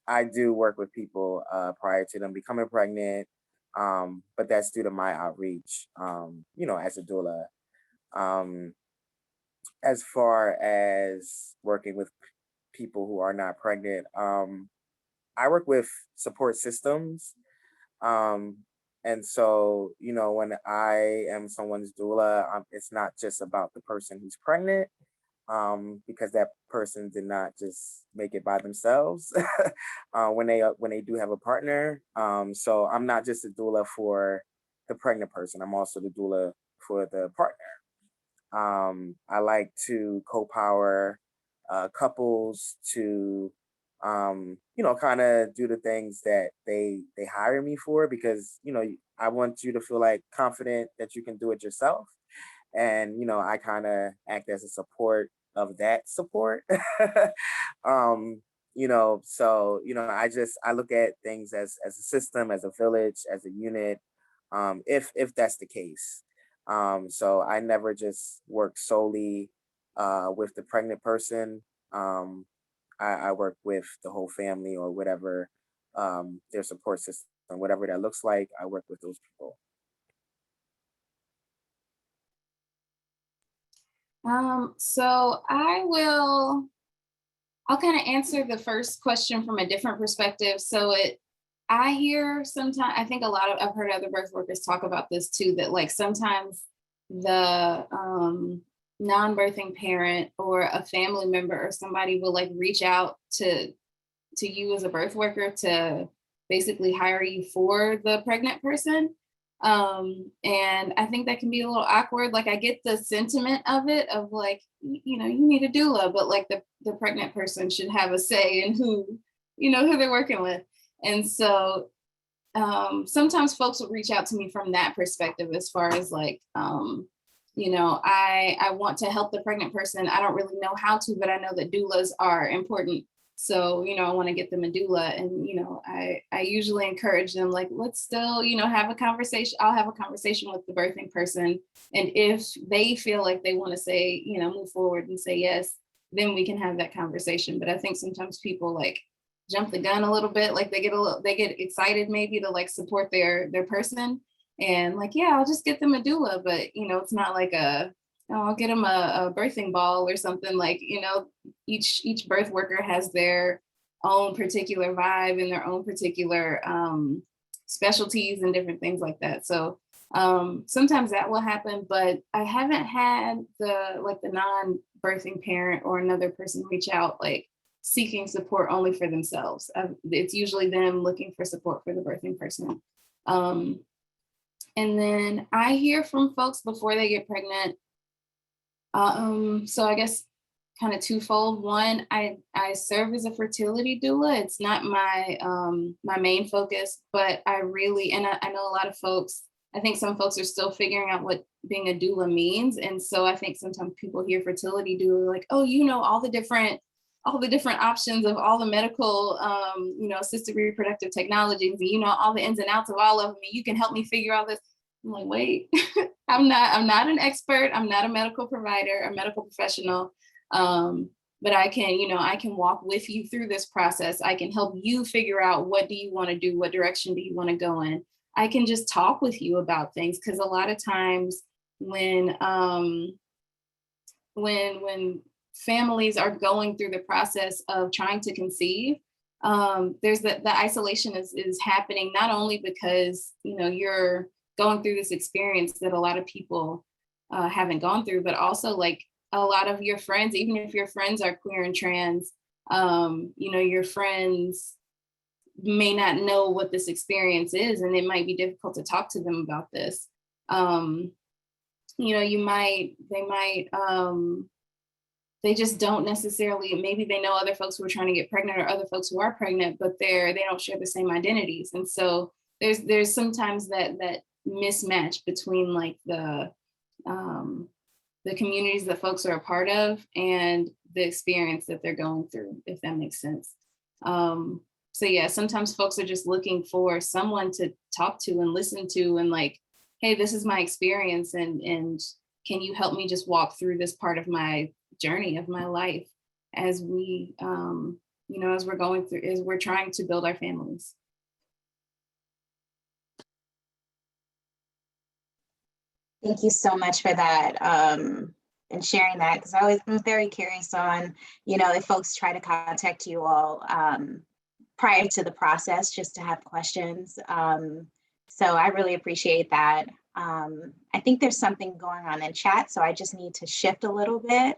I do work with people prior to them becoming pregnant. But that's due to my outreach, you know, as a doula. As far as working with people who are not pregnant, I work with support systems. And so, you know, when I am someone's doula, it's not just about the person who's pregnant. because that person did not just make it by themselves when they do have a partner. So I'm not just a doula for the pregnant person. I'm also the doula for the partner. I like to co-power couples to kind of do the things that they hire me for, because I want you to feel like confident that you can do it yourself. And I kind of act as a support of that support. So I look at things as a system, as a village, as a unit, if that's the case. So I never just work solely with the pregnant person. I work with the whole family, or whatever their support system, whatever that looks like. I work with those people. So I'll kind of answer the first question from a different perspective. I hear sometimes, I think I've heard other birth workers talk about this too, that like sometimes the non-birthing parent or a family member or somebody will like reach out to you as a birth worker to basically hire you for the pregnant person. And I think that can be a little awkward. Like I get the sentiment of it, of like, you need a doula, but like the pregnant person should have a say in who they're working with. And so sometimes folks will reach out to me from that perspective, as far as like, I want to help the pregnant person. I don't really know how to, but I know that doulas are important. So, I want to get them a doula. And, I usually encourage them, like, let's still, have a conversation. I'll have a conversation with the birthing person. And if they feel like they want to say, move forward and say yes, then we can have that conversation. But I think sometimes people like jump the gun a little bit, like they get excited maybe to like support their person. And like, yeah, I'll just get them a doula. But, it's not like I'll get them a birthing ball or something. Like, each birth worker has their own particular vibe and their own particular specialties and different things like that. So sometimes that will happen, but I haven't had the non-birthing parent or another person reach out like seeking support only for themselves. It's usually them looking for support for the birthing person. And then I hear from folks before they get pregnant. So I guess kind of twofold. One, I serve as a fertility doula. It's not my my main focus, but I know a lot of folks, I think some folks are still figuring out what being a doula means. And so I think sometimes people hear fertility doula like, oh, all the different options of all the medical, assisted reproductive technologies, and all the ins and outs of all of them. And you can help me figure all this. I'm like, wait, I'm not an expert. I'm not a medical provider, a medical professional. But I can walk with you through this process. I can help you figure out, what do you want to do? What direction do you want to go in? I can just talk with you about things. Because a lot of times when families are going through the process of trying to conceive, there's the isolation is happening, not only because, you're going through this experience that a lot of people haven't gone through, but also like a lot of your friends, even if your friends are queer and trans, your friends may not know what this experience is, and it might be difficult to talk to them about this. They just don't necessarily, maybe they know other folks who are trying to get pregnant or other folks who are pregnant, but they don't share the same identities. And so there's sometimes that mismatch between like the communities that folks are a part of and the experience that they're going through, if that makes sense. So yeah, sometimes folks are just looking for someone to talk to and listen to, and like, hey, this is my experience, and can you help me just walk through this part of my journey of my life as we, as we're trying to build our families. Thank you so much for that and sharing that, because I'm very curious on, if folks try to contact you all prior to the process just to have questions. So I really appreciate that. I think there's something going on in chat, so I just need to shift a little bit.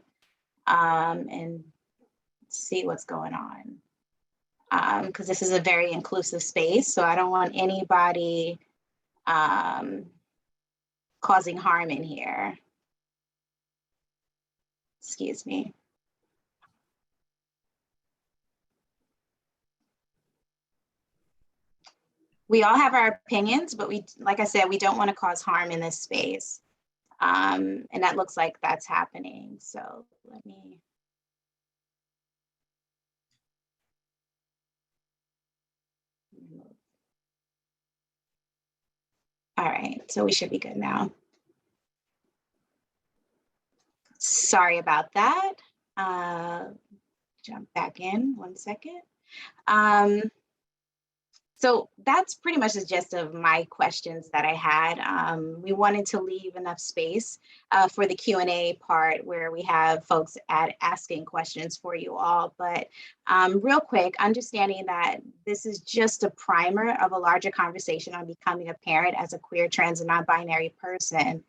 and see what's going on. Because this is a very inclusive space, so I don't want anybody causing harm in here. Excuse me. We all have our opinions, but we, like I said, we don't want to cause harm in this space. And that looks like that's happening. So let me. All right, so we should be good now. Sorry about that. Jump back in 1 second. So that's pretty much the gist of my questions that I had. We wanted to leave enough space for the Q&A part where we have folks asking questions for you all. But real quick, understanding that this is just a primer of a larger conversation on becoming a parent as a queer, trans, and non-binary person.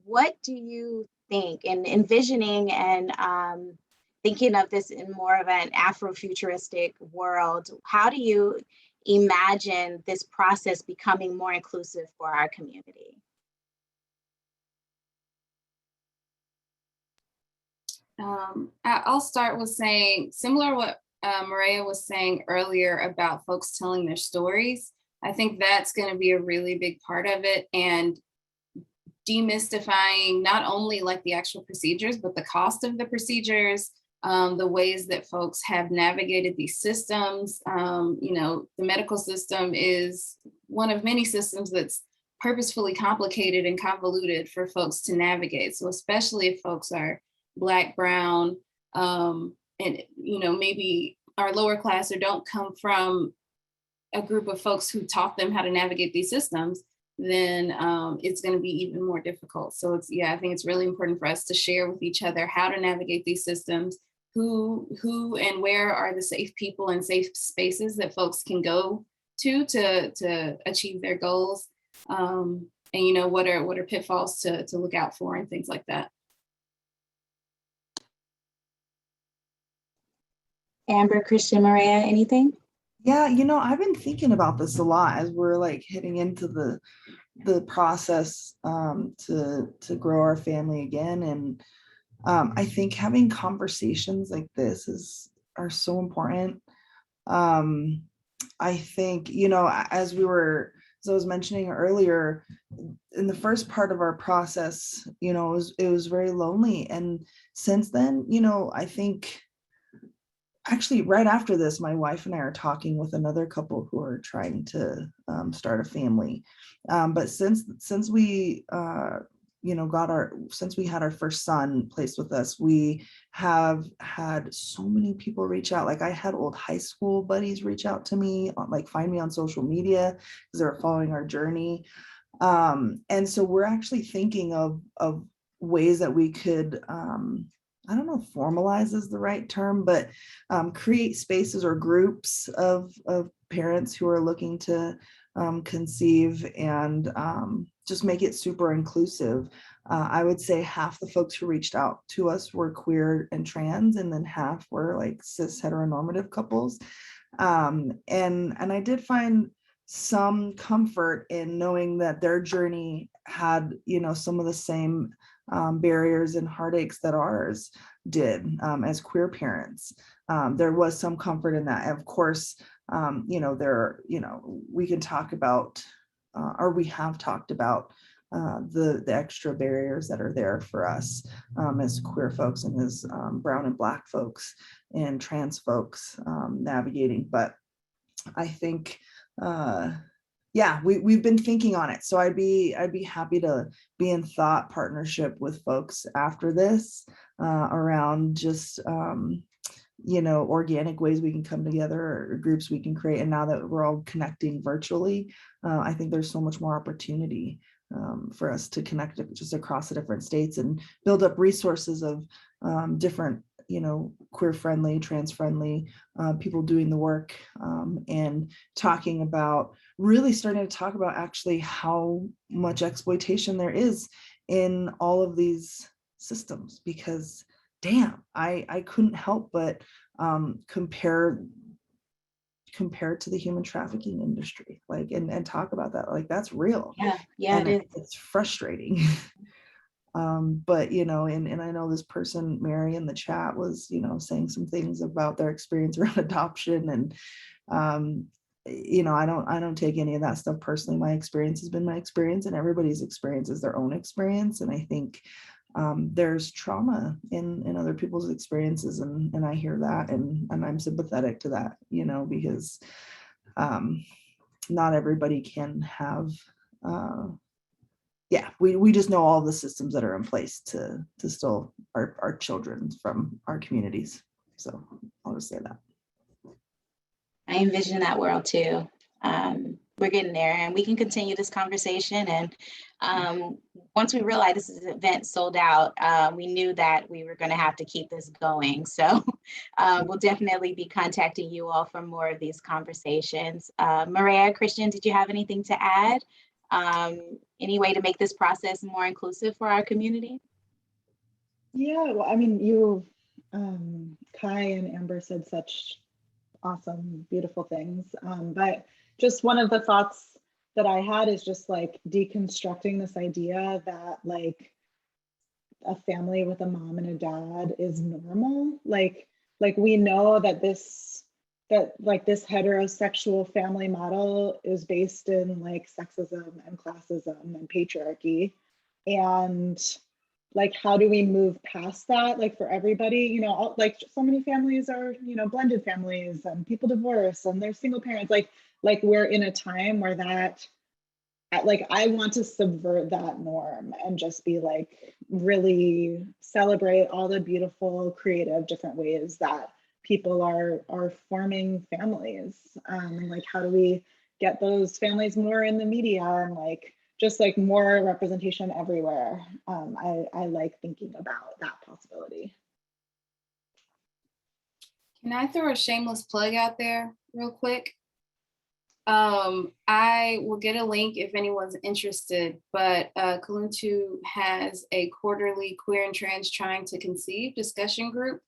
What do you think, in envisioning and thinking of this in more of an Afrofuturistic world, how do you imagine this process becoming more inclusive for our community? I'll start with saying, similar to what Maria was saying earlier about folks telling their stories. I think that's going to be a really big part of it, and demystifying not only like the actual procedures, but the cost of the procedures, the ways that folks have navigated these systems. You know, the medical system is one of many systems that's purposefully complicated and convoluted for folks to navigate. So especially if folks are Black, Brown, and, you know, maybe are lower class or don't come from a group of folks who taught them how to navigate these systems, then it's going to be even more difficult. So it's, yeah, I think it's really important for us to share with each other how to navigate these systems, who and where are the safe people and safe spaces that folks can go to achieve their goals, and, you know, what are pitfalls to look out for and things like that. Amber, Christian, Maria, anything? Yeah, you know, I've been thinking about this a lot as we're like heading into the process to grow our family again. And I think having conversations like this are so important. I think, you know, as I was mentioning earlier, in the first part of our process, you know, it was very lonely. And since then, you know, I think actually right after this, my wife and I are talking with another couple who are trying to start a family. But since we you know, since we had our first son placed with us, we have had so many people reach out. Like I had old high school buddies reach out to me, like find me on social media because they're following our journey. And so we're actually thinking of ways that we could, I don't know if formalize is the right term, but create spaces or groups of parents who are looking to conceive and just make it super inclusive. I would say half the folks who reached out to us were queer and trans, and then half were like cis heteronormative couples. And I did find some comfort in knowing that their journey had, you know, some of the same barriers and heartaches that ours did as queer parents. There was some comfort in that. And of course, you know, we can talk about, or we have talked about the extra barriers that are there for us as queer folks and as brown and Black folks and trans folks navigating. But I think, yeah, we've been thinking on it. So I'd be happy to be in thought partnership with folks after this around just, you know, organic ways we can come together or groups we can create. And now that we're all connecting virtually, I think there's so much more opportunity for us to connect just across the different states and build up resources of different, you know, queer friendly, trans friendly people doing the work and talking about, really starting to talk about actually how much exploitation there is in all of these systems, because damn, I couldn't help but compare it to the human trafficking industry, like, and talk about that, like, that's real. Yeah, And it is. it's frustrating. But, you know, and I know this person, Mary, in the chat was, you know, saying some things about their experience around adoption. And, you know, I don't take any of that stuff personally. My experience has been my experience, and everybody's experience is their own experience. And I think there's trauma in other people's experiences, and I hear that, and I'm sympathetic to that, you know, because not everybody can have yeah, we just know all the systems that are in place to still our children from our communities. So I'll just say that. I envision that world too. We're getting there, and we can continue this conversation. And once we realized this event sold out, we knew that we were going to have to keep this going. So we'll definitely be contacting you all for more of these conversations. Maria, Christian, did you have anything to add? Any way to make this process more inclusive for our community? Yeah, well, I mean, you, Kai and Amber said such awesome, beautiful things. But just one of the thoughts that I had is just like deconstructing this idea that like a family with a mom and a dad is normal. Like we know that this heterosexual family model is based in like sexism and classism and patriarchy. And like, how do we move past that? Like for everybody, you know, all, like so many families are, you know, blended families and people divorce and they're single parents. Like we're in a time where that, like, I want to subvert that norm and just be like, really celebrate all the beautiful, creative, different ways that people are forming families. And like, how do we get those families more in the media and like, just like more representation everywhere. I like thinking about that possibility. Can I throw a shameless plug out there real quick? I will get a link if anyone's interested, but Kaluntu has a quarterly queer and trans trying to conceive discussion group.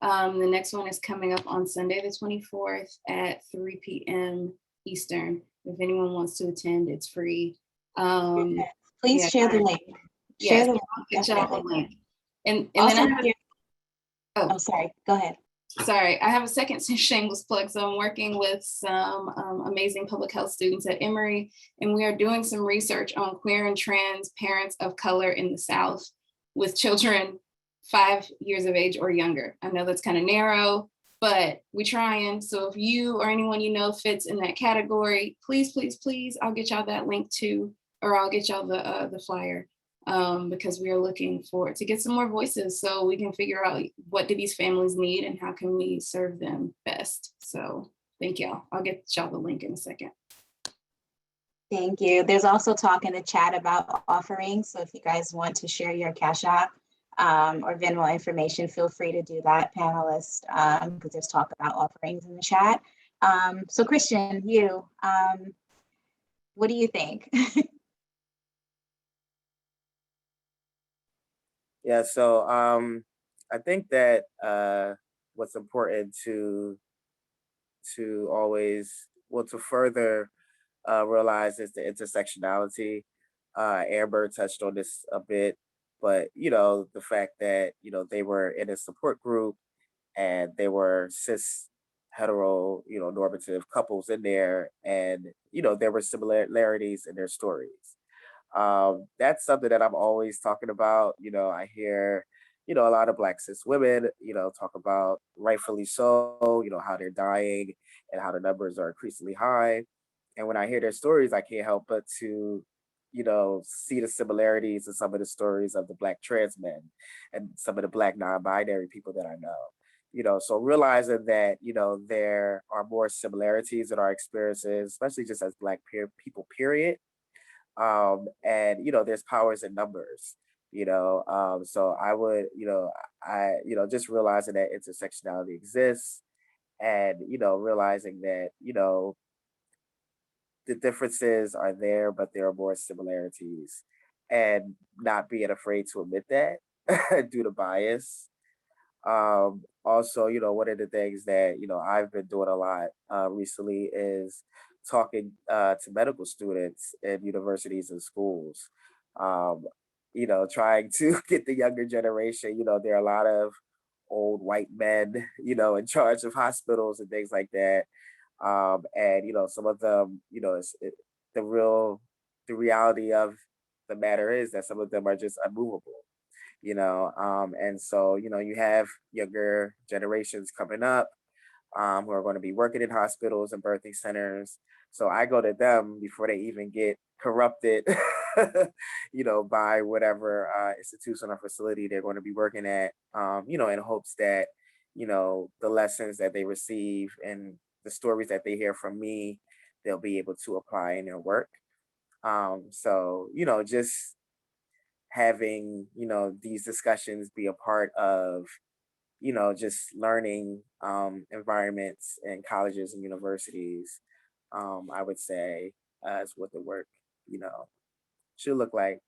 The next one is coming up on Sunday, the 24th at 3 p.m. Eastern. If anyone wants to attend, it's free. Please share the link. Yes, Share the link. And also, then I have, sorry, go ahead. Sorry, I have a second shameless plug. So I'm working with some amazing public health students at Emory, and we are doing some research on queer and trans parents of color in the South with children 5 years of age or younger. I know that's kind of narrow, but we're trying. So if you or anyone you know fits in that category, please, please, please, I'll get y'all that link too, or I'll get y'all the flyer. Because we are looking to get some more voices so we can figure out what do these families need and how can we serve them best. So thank y'all. I'll get y'all the link in a second. Thank you. There's also talk in the chat about offerings. So if you guys want to share your Cash App or Venmo information, feel free to do that, panelists, because there's talk about offerings in the chat. So Christian, you, what do you think? Yeah, so I think that what's important to always, well, to further realize is the intersectionality. Amber touched on this a bit, but you know, the fact that, you know, they were in a support group and they were cis hetero, you know, normative couples in there, and you know, there were similarities in their stories. That's something that I'm always talking about. You know, I hear, you know, a lot of Black cis women, you know, talk about, rightfully so, you know, how they're dying and how the numbers are increasingly high. And when I hear their stories, I can't help but to, you know, see the similarities in some of the stories of the Black trans men and some of the Black non-binary people that I know. You know, so realizing that, you know, there are more similarities in our experiences, especially just as Black people, period. And you know, there's powers in numbers, you know. So I would, you know, just realizing that intersectionality exists, and you know, realizing that, you know, the differences are there, but there are more similarities, and not being afraid to admit that due to bias. Also, one of the things that, I've been doing a lot recently is talking to medical students in universities and schools, um, trying to get the younger generation. There are a lot of old white men, in charge of hospitals and things like that. And, some of them, the reality of the matter is that some of them are just unmovable, and so you have younger generations coming up, who are going to be working in hospitals and birthing centers. So I go to them before they even get corrupted by whatever institution or facility they're going to be working at, in hopes that the lessons that they receive and the stories that they hear from me, they'll be able to apply in their work. So just having these discussions be a part of just learning environments in colleges and universities, I would say, is what the work should look like.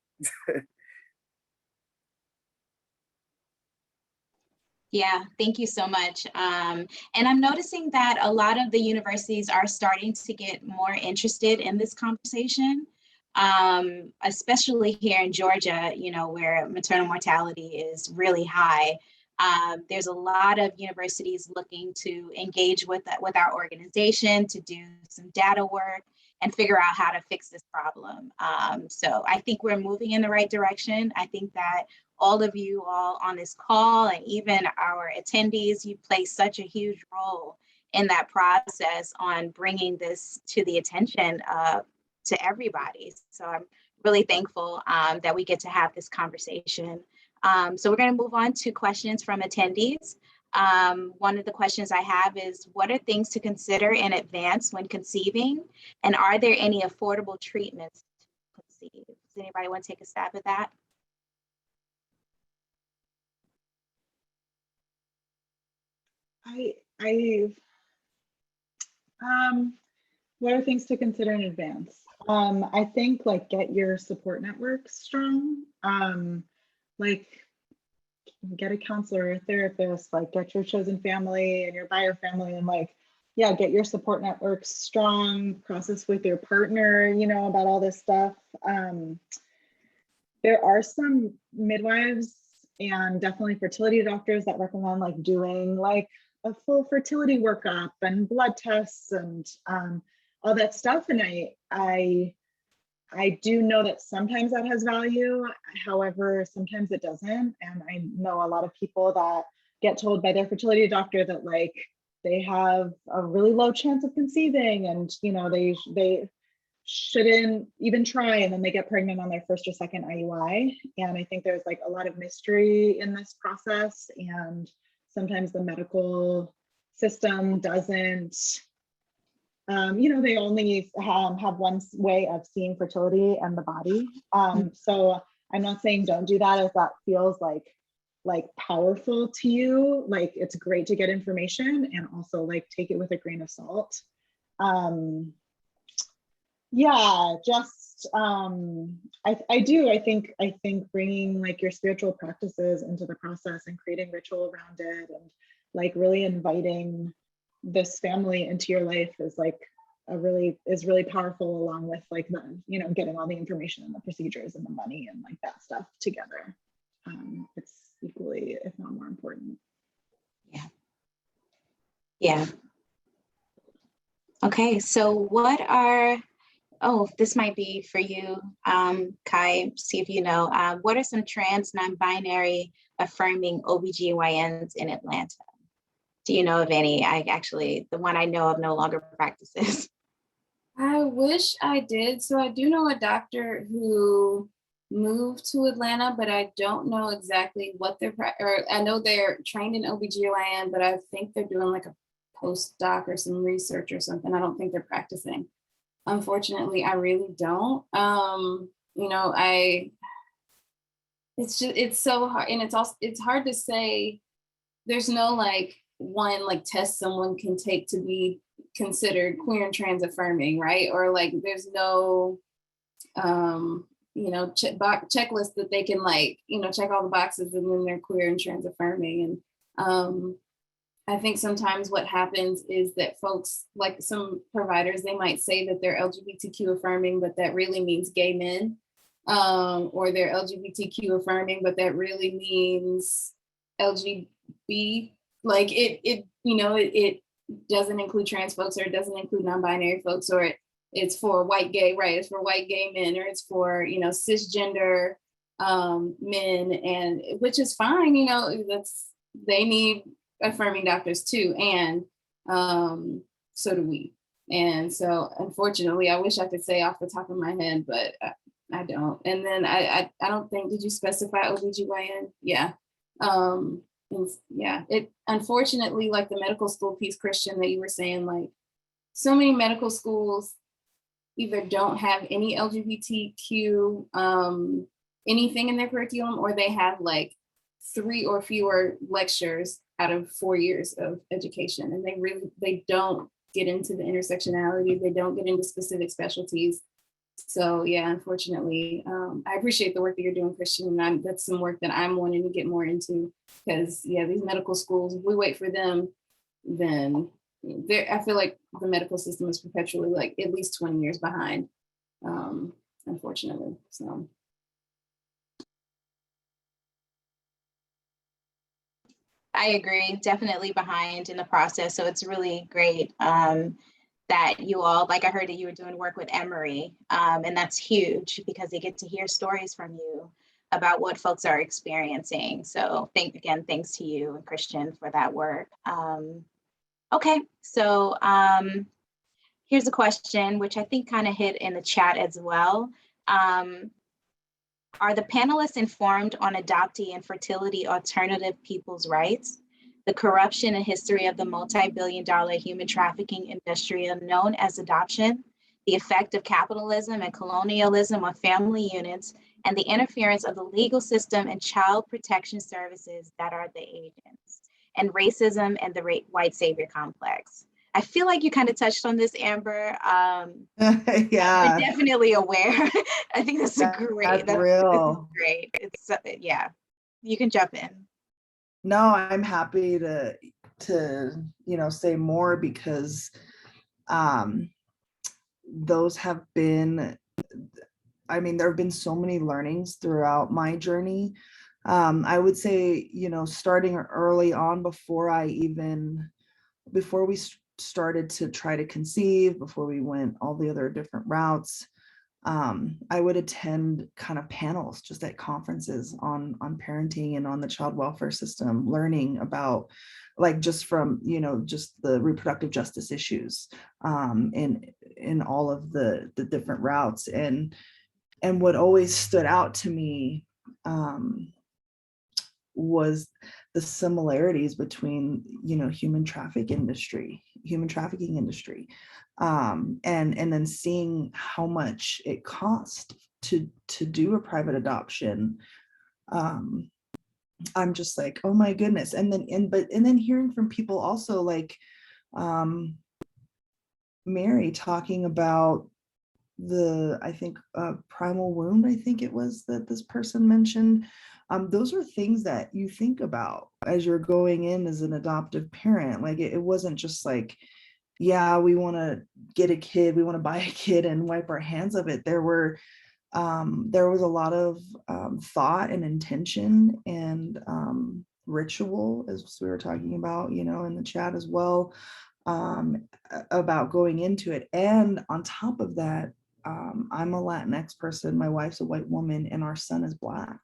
Yeah, thank you so much. And I'm noticing that a lot of the universities are starting to get more interested in this conversation, especially here in Georgia, where maternal mortality is really high. There's a lot of universities looking to engage with our organization to do some data work and figure out how to fix this problem. So I think we're moving in the right direction. I think that all of you all on this call and even our attendees, you play such a huge role in that process on bringing this to the attention to everybody. So I'm really thankful that we get to have this conversation. So we're going to move on to questions from attendees. One of the questions I have is, what are things to consider in advance when conceiving? And are there any affordable treatments to conceive? Does anybody want to take a stab at that? What are things to consider in advance? I think get your support network strong. Get a counselor or a therapist, get your chosen family and your bio family, and get your support network strong, process with your partner, about all this stuff. There are some midwives and definitely fertility doctors that recommend doing a full fertility workup and blood tests and all that stuff. And I do know that sometimes that has value. However, sometimes it doesn't. And I know a lot of people that get told by their fertility doctor that they have a really low chance of conceiving, and they shouldn't even try, and then they get pregnant on their first or second IUI. And I think there's a lot of mystery in this process, and sometimes the medical system doesn't, they only have one way of seeing fertility and the body. So I'm not saying don't do that if that feels powerful to you. It's great to get information, and also take it with a grain of salt. Yeah, just I think bringing your spiritual practices into the process and creating ritual around it, and really inviting this family into your life is really powerful, along with the getting all the information and the procedures and the money and that stuff together. It's equally, if not more important. Yeah. Okay, so this might be for you, Kai, see if you know. What are some trans, non-binary, affirming OBGYNs in Atlanta? Do you know of any? The one I know of no longer practices. I wish I did. So I do know a doctor who moved to Atlanta, but I don't know exactly what I know they're trained in OBGYN, but I think they're doing a postdoc or some research or something. I don't think they're practicing. Unfortunately, I really don't. It's so hard, and it's hard to say. There's no one test someone can take to be considered queer and trans affirming, right? Or there's no checklist that they can check all the boxes and then they're queer and trans affirming. I think sometimes what happens is that folks, like some providers, they might say that they're LGBTQ affirming, but that really means gay men, or they're LGBTQ affirming, but that really means LGBT. Like it doesn't include trans folks, or it doesn't include non-binary folks, or it's for white gay, right? It's for white gay men, or it's for, cisgender men, and which is fine, they need affirming doctors too, and so do we. And so unfortunately, I wish I could say off the top of my head, but I don't. And then I don't think, did you specify OBGYN? Yeah. It unfortunately, like the medical school piece, Christian, that you were saying, like so many medical schools either don't have any LGBTQ anything in their curriculum, or they have like 3 or fewer lectures out of 4 years of education, and they don't get into the intersectionality, they don't get into specific specialties. So yeah, unfortunately, I appreciate the work that you're doing, Christian, and that's some work that I'm wanting to get more into, because yeah, these medical schools, if we wait for them, then I feel like the medical system is perpetually like at least 20 years behind, unfortunately. So. I agree, definitely behind in the process. So it's really great that you all, like I heard that you were doing work with Emory, and that's huge because they get to hear stories from you about what folks are experiencing. So thanks to you and Christian for that work. Okay, so here's a question, which I think kind of hit in the chat as well. Are the panelists informed on adoptee and fertility alternative people's rights, the corruption and history of the multi-billion-dollar human trafficking industry known as adoption, the effect of capitalism and colonialism on family units, and the interference of the legal system and child protection services that are the agents, and racism and the white savior complex? I feel like you kind of touched on this, Amber. Yeah, I'm definitely aware. I think that's great. That's real. Great. It's yeah. You can jump in. No, I'm happy to say more, because those have been, there have been so many learnings throughout my journey. I would say, starting early on, before we started to try to conceive, before we went all the other different routes, I would attend kind of panels just at conferences on parenting and on the child welfare system, learning about just from, just the reproductive justice issues in all of the different routes. And what always stood out to me was the similarities between, human trafficking industry, and then seeing how much it cost to do a private adoption. I'm just like, oh my goodness. And then hearing from people also, like Mary talking about I think primal wound, I think it was that this person mentioned. Those are things that you think about as you're going in as an adoptive parent. Like it wasn't just like, yeah, we want to get a kid, we want to buy a kid and wipe our hands of it. There was a lot of thought and intention and ritual, as we were talking about, in the chat as well, about going into it. And on top of that, I'm a Latinx person, my wife's a white woman, and our son is Black.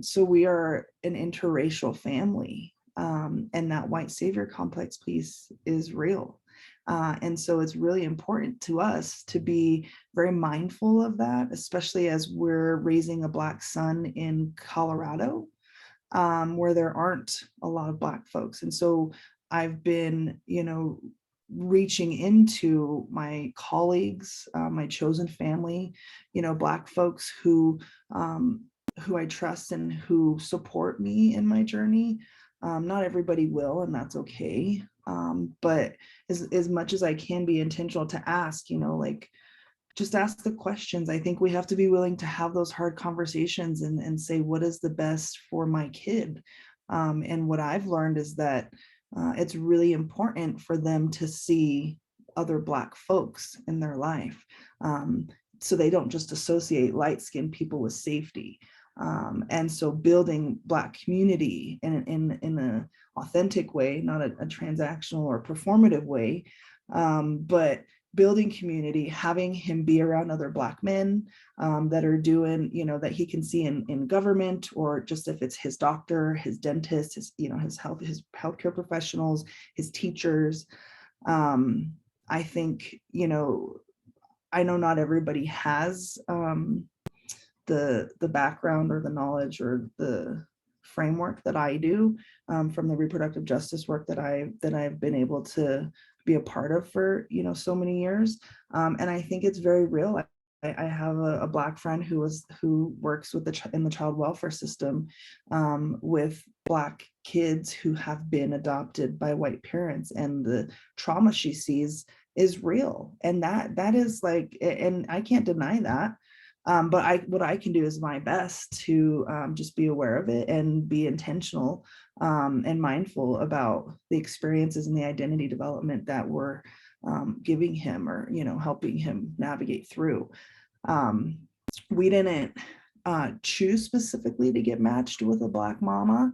So we are an interracial family, and that white savior complex piece is real. And so it's really important to us to be very mindful of that, especially as we're raising a Black son in Colorado, where there aren't a lot of Black folks. And so I've been, reaching into my colleagues, my chosen family, Black folks who I trust and who support me in my journey. Not everybody will, and that's okay. But as much as I can be intentional to ask, just ask the questions. I think we have to be willing to have those hard conversations and say, what is the best for my kid? And what I've learned is that it's really important for them to see other Black folks in their life. So they don't just associate light-skinned people with safety. And so building Black community in an authentic way, not a transactional or performative way, but building community, having him be around other Black men that are doing, that he can see in government, or just if it's his doctor, his dentist, his healthcare professionals, his teachers. I think, I know not everybody has the background or the knowledge or the framework that I do from the reproductive justice work that I've been able to be a part of for so many years, and I think it's very real. I have a Black friend who works with in the child welfare system with Black kids who have been adopted by white parents, and the trauma she sees is real, and that is like, and I can't deny that. But what I can do is my best to just be aware of it and be intentional and mindful about the experiences and the identity development that we're giving him, or helping him navigate through. We didn't choose specifically to get matched with a Black mama.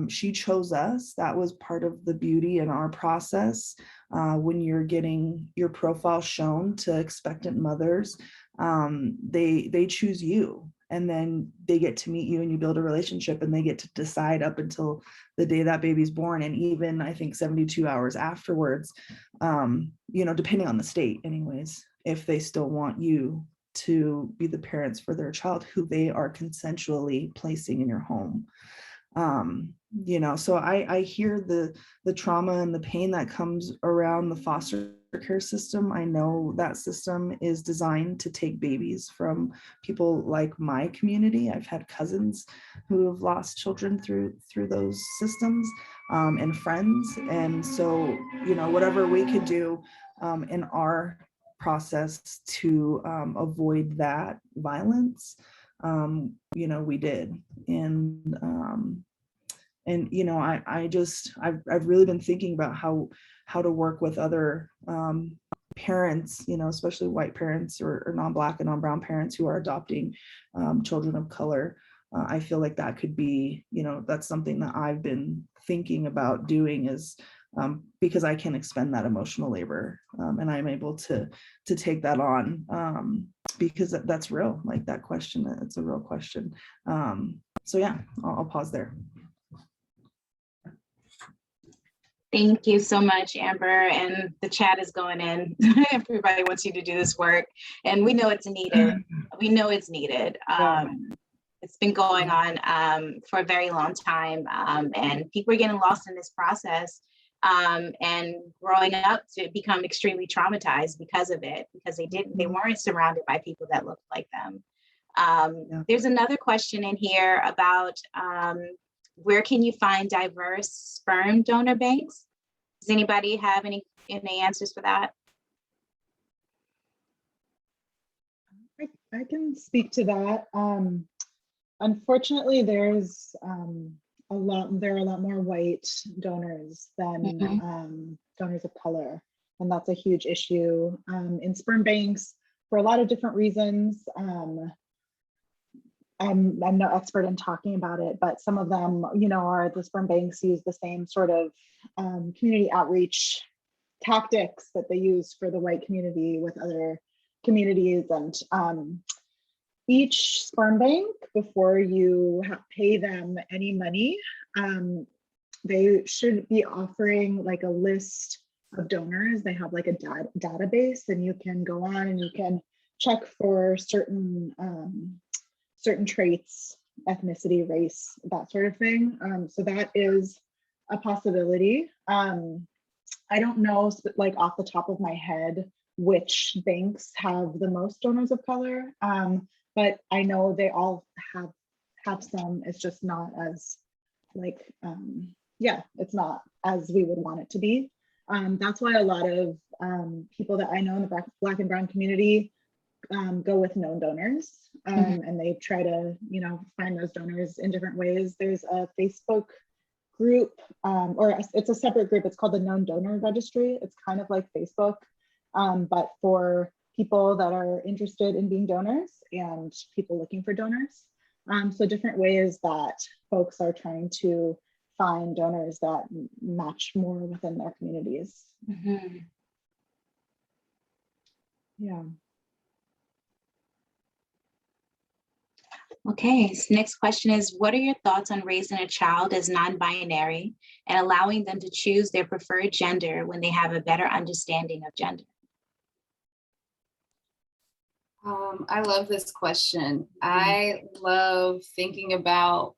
She chose us. That was part of the beauty in our process. When you're getting your profile shown to expectant mothers, they choose you, and then they get to meet you and you build a relationship, and they get to decide up until the day that baby's born, and even I think 72 hours afterwards, depending on the state anyways, if they still want you to be the parents for their child who they are consensually placing in your home. So I hear the trauma and the pain that comes around the foster care system. I know that system is designed to take babies from people like my community. I've had cousins who have lost children through those systems, and friends. And so, whatever we could do in our process to avoid that violence, we did. I've really been thinking about how to work with other parents, especially white parents or non-Black and non-brown parents who are adopting children of color. I feel like that could be, that's something that I've been thinking about doing, is because I can expend that emotional labor, and I'm able to take that on, because that's real. Like that question, it's a real question. So yeah, I'll pause there. Thank you so much, Amber. And the chat is going in. Everybody wants you to do this work, and we know it's needed. We know it's needed. It's been going on for a very long time, and people are getting lost in this process, and growing up to become extremely traumatized because of it, because they weren't surrounded by people that looked like them. There's another question in here about where can you find diverse sperm donor banks? Does anybody have any answers for that? I can speak to that. Unfortunately, there's there are a lot more white donors than donors of color, and that's a huge issue in sperm banks for a lot of different reasons. I'm no expert in talking about it, but some of them, are the sperm banks use the same sort of community outreach tactics that they use for the white community with other communities. And each sperm bank, before you pay them any money, they should be offering like a list of donors. They have like a database, and you can go on and you can check for certain traits, ethnicity, race, that sort of thing. So that is a possibility. I don't know, like off the top of my head, which banks have the most donors of color, but I know they all have some. It's just not as it's not as we would want it to be. That's why a lot of people that I know in the Black and brown community go with known donors, and they try to, find those donors in different ways. There's a Facebook group, or it's a separate group. It's called the Known Donor Registry. It's kind of like Facebook, but for people that are interested in being donors and people looking for donors. So different ways that folks are trying to find donors that match more within their communities. Mm-hmm. Yeah. Okay, so next question is, what are your thoughts on raising a child as non-binary and allowing them to choose their preferred gender when they have a better understanding of gender? I love this question. I love thinking about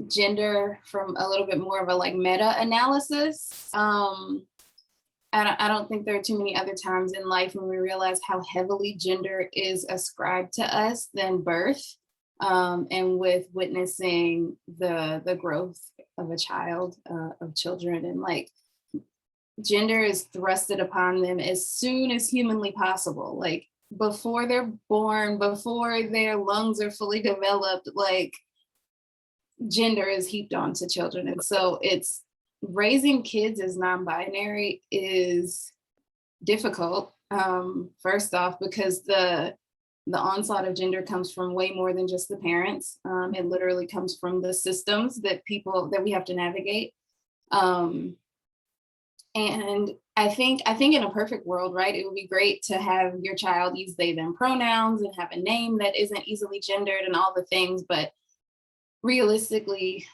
gender from a little bit more of a like meta-analysis. I don't think there are too many other times in life when we realize how heavily gender is ascribed to us than birth, and with witnessing the growth of a child, of children, and like gender is thrusted upon them as soon as humanly possible, like before they're born, before their lungs are fully developed, like gender is heaped onto children. And so it's raising kids as non-binary is difficult. First off, because the onslaught of gender comes from way more than just the parents. It literally comes from the systems that we have to navigate. And I think in a perfect world, right, it would be great to have your child use they, them pronouns and have a name that isn't easily gendered and all the things. But realistically,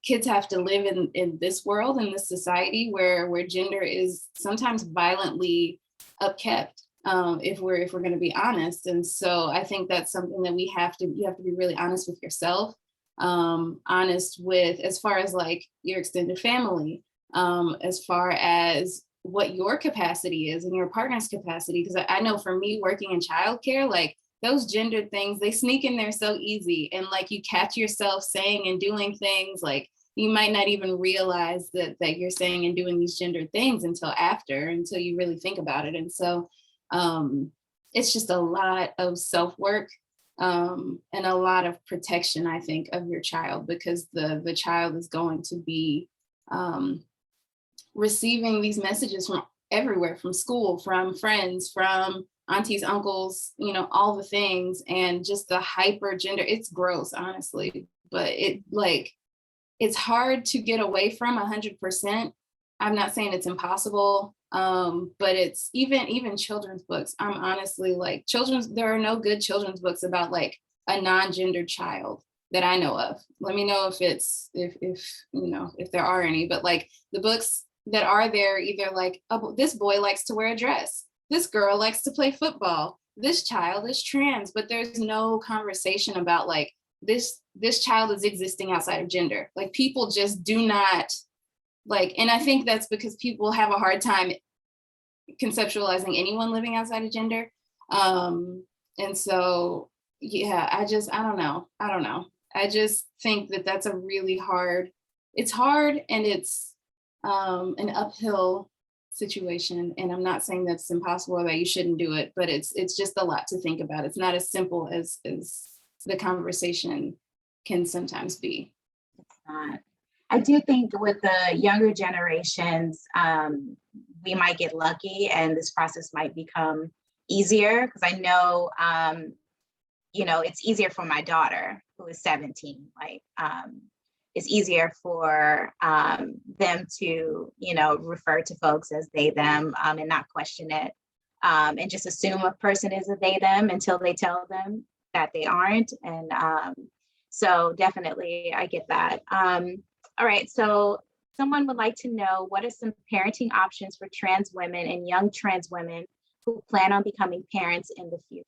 kids have to live in this world, in this society where gender is sometimes violently upkept, if we're going to be honest. And so I think that's something that you have to be really honest with yourself, honest with as far as like your extended family, as far as what your capacity is and your partner's capacity. Because I know for me, working in childcare, like those gender things, they sneak in there so easy. And like you catch yourself saying and doing things like you might not even realize that you're saying and doing these gender things until you really think about it. And so it's just a lot of self-work, and a lot of protection, I think, of your child, because the child is going to be receiving these messages from everywhere, from school, from friends, from aunties, uncles, all the things. And just the hyper gender, it's gross, honestly, but it's hard to get away from 100%. I'm not saying it's impossible, but it's even children's books. I'm honestly like there are no good children's books about like a non-gendered child that I know of. Let me know if there are any, but like the books that are there, either like, oh, this boy likes to wear a dress, this girl likes to play football, this child is trans, but there's no conversation about like this child is existing outside of gender. Like people just do not like, and I think that's because people have a hard time conceptualizing anyone living outside of gender. And so, yeah, I don't know. I just think that that's a really it's hard and it's an uphill situation. And I'm not saying that's impossible or that you shouldn't do it, but it's just a lot to think about. It's not as simple as the conversation can sometimes be. It's not. I do think with the younger generations, we might get lucky and this process might become easier, because I know, it's easier for my daughter who is 17. Like, it's easier for them to, refer to folks as they, them, and not question it, and just assume a person is a they, them until they tell them that they aren't. And so definitely I get that. All right, so someone would like to know, what are some parenting options for trans women and young trans women who plan on becoming parents in the future?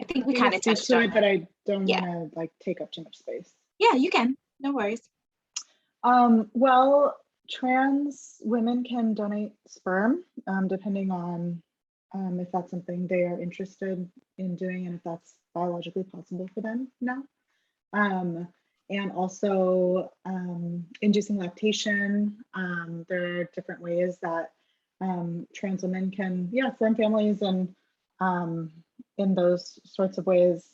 I think we kind of touched on it, but I don't want to like take up too much space. Yeah, you can. No worries. Well, trans women can donate sperm, depending on if that's something they are interested in doing and if that's biologically possible for them now. and also inducing lactation. There are different ways that trans women can, form families, and in those sorts of ways.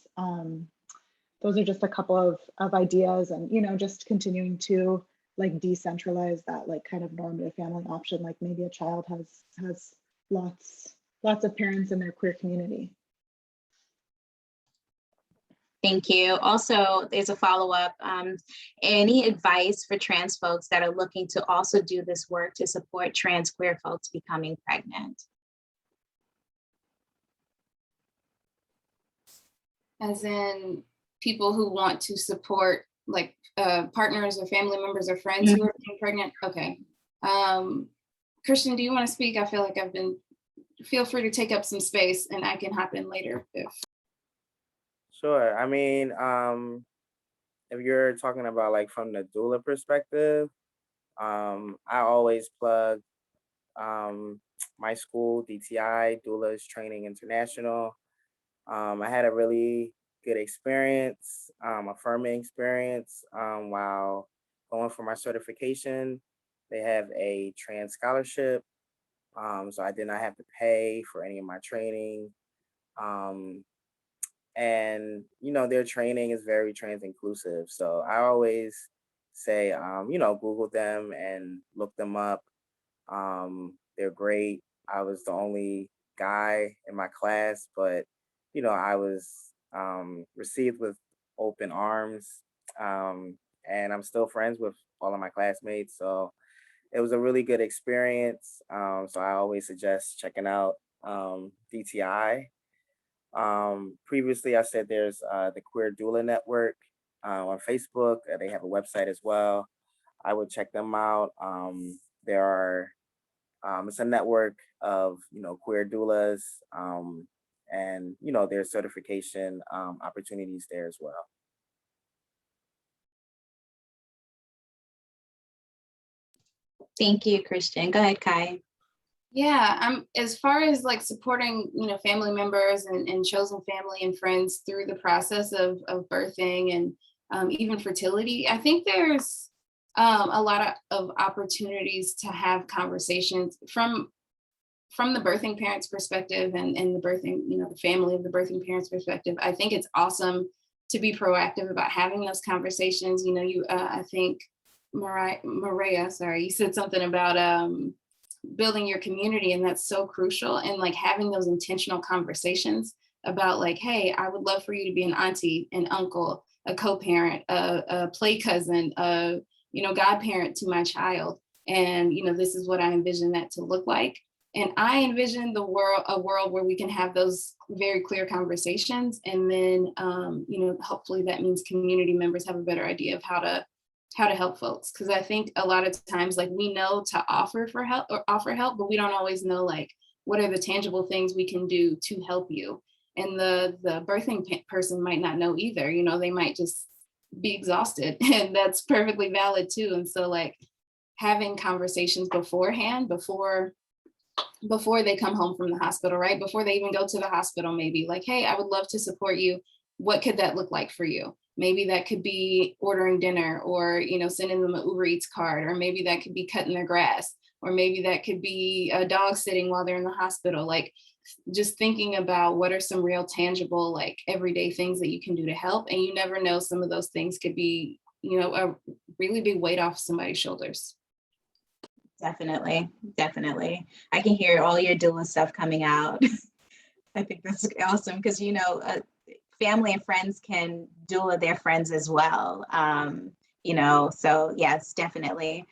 Those are just a couple of ideas, and just continuing to like decentralize that like kind of normative family option. Like maybe a child has lots of parents in their queer community. Thank you. Also, there's a follow-up. Any advice for trans folks that are looking to also do this work to support trans queer folks becoming pregnant? As in people who want to support like partners or family members or friends who are being pregnant? Okay. Christian, do you want to speak? I feel like feel free to take up some space and I can hop in later if. Sure. I mean, if you're talking about like from the doula perspective, I always plug my school, DTI, Doulas Training International. I had a really good experience, affirming experience while going for my certification. They have a trans scholarship, so I did not have to pay for any of my training. And their training is very trans inclusive. So I always say, Google them and look them up. They're great. I was the only guy in my class, but I was received with open arms, and I'm still friends with all of my classmates. So it was a really good experience. So I always suggest checking out DTI. Previously, I said there's the Queer Doula Network on Facebook. They have a website as well. I would check them out. There are it's a network of queer doulas, and there's certification opportunities there as well. Thank you, Christian. Go ahead, Kai. Yeah, as far as like supporting, family members and chosen family and friends through the process of birthing and even fertility, I think there's a lot of opportunities to have conversations from the birthing parents' perspective and the birthing, the family of the birthing parents' perspective. I think it's awesome to be proactive about having those conversations. I think Maria, sorry, you said something about building your community, and that's so crucial. And like having those intentional conversations about like, hey, I would love for you to be an auntie, an uncle, a co-parent, a play cousin, a godparent to my child. And this is what I envision that to look like. And I envision a world where we can have those very clear conversations. And then hopefully that means community members have a better idea of how to help folks. Because I think a lot of times, like, we know to offer help, but we don't always know like what are the tangible things we can do to help you. And the birthing person might not know either. They might just be exhausted, and that's perfectly valid too. And so like having conversations beforehand, before they come home from the hospital, right? Before they even go to the hospital, maybe like, hey, I would love to support you. What could that look like for you? Maybe that could be ordering dinner, or, sending them an Uber Eats card, or maybe that could be cutting their grass, or maybe that could be a dog sitting while they're in the hospital. Like just thinking about what are some real tangible, like everyday things that you can do to help. And you never know, some of those things could be, a really big weight off somebody's shoulders. Definitely. I can hear all your doula stuff coming out. I think that's awesome because, family and friends can doula their friends as well. So yes, definitely.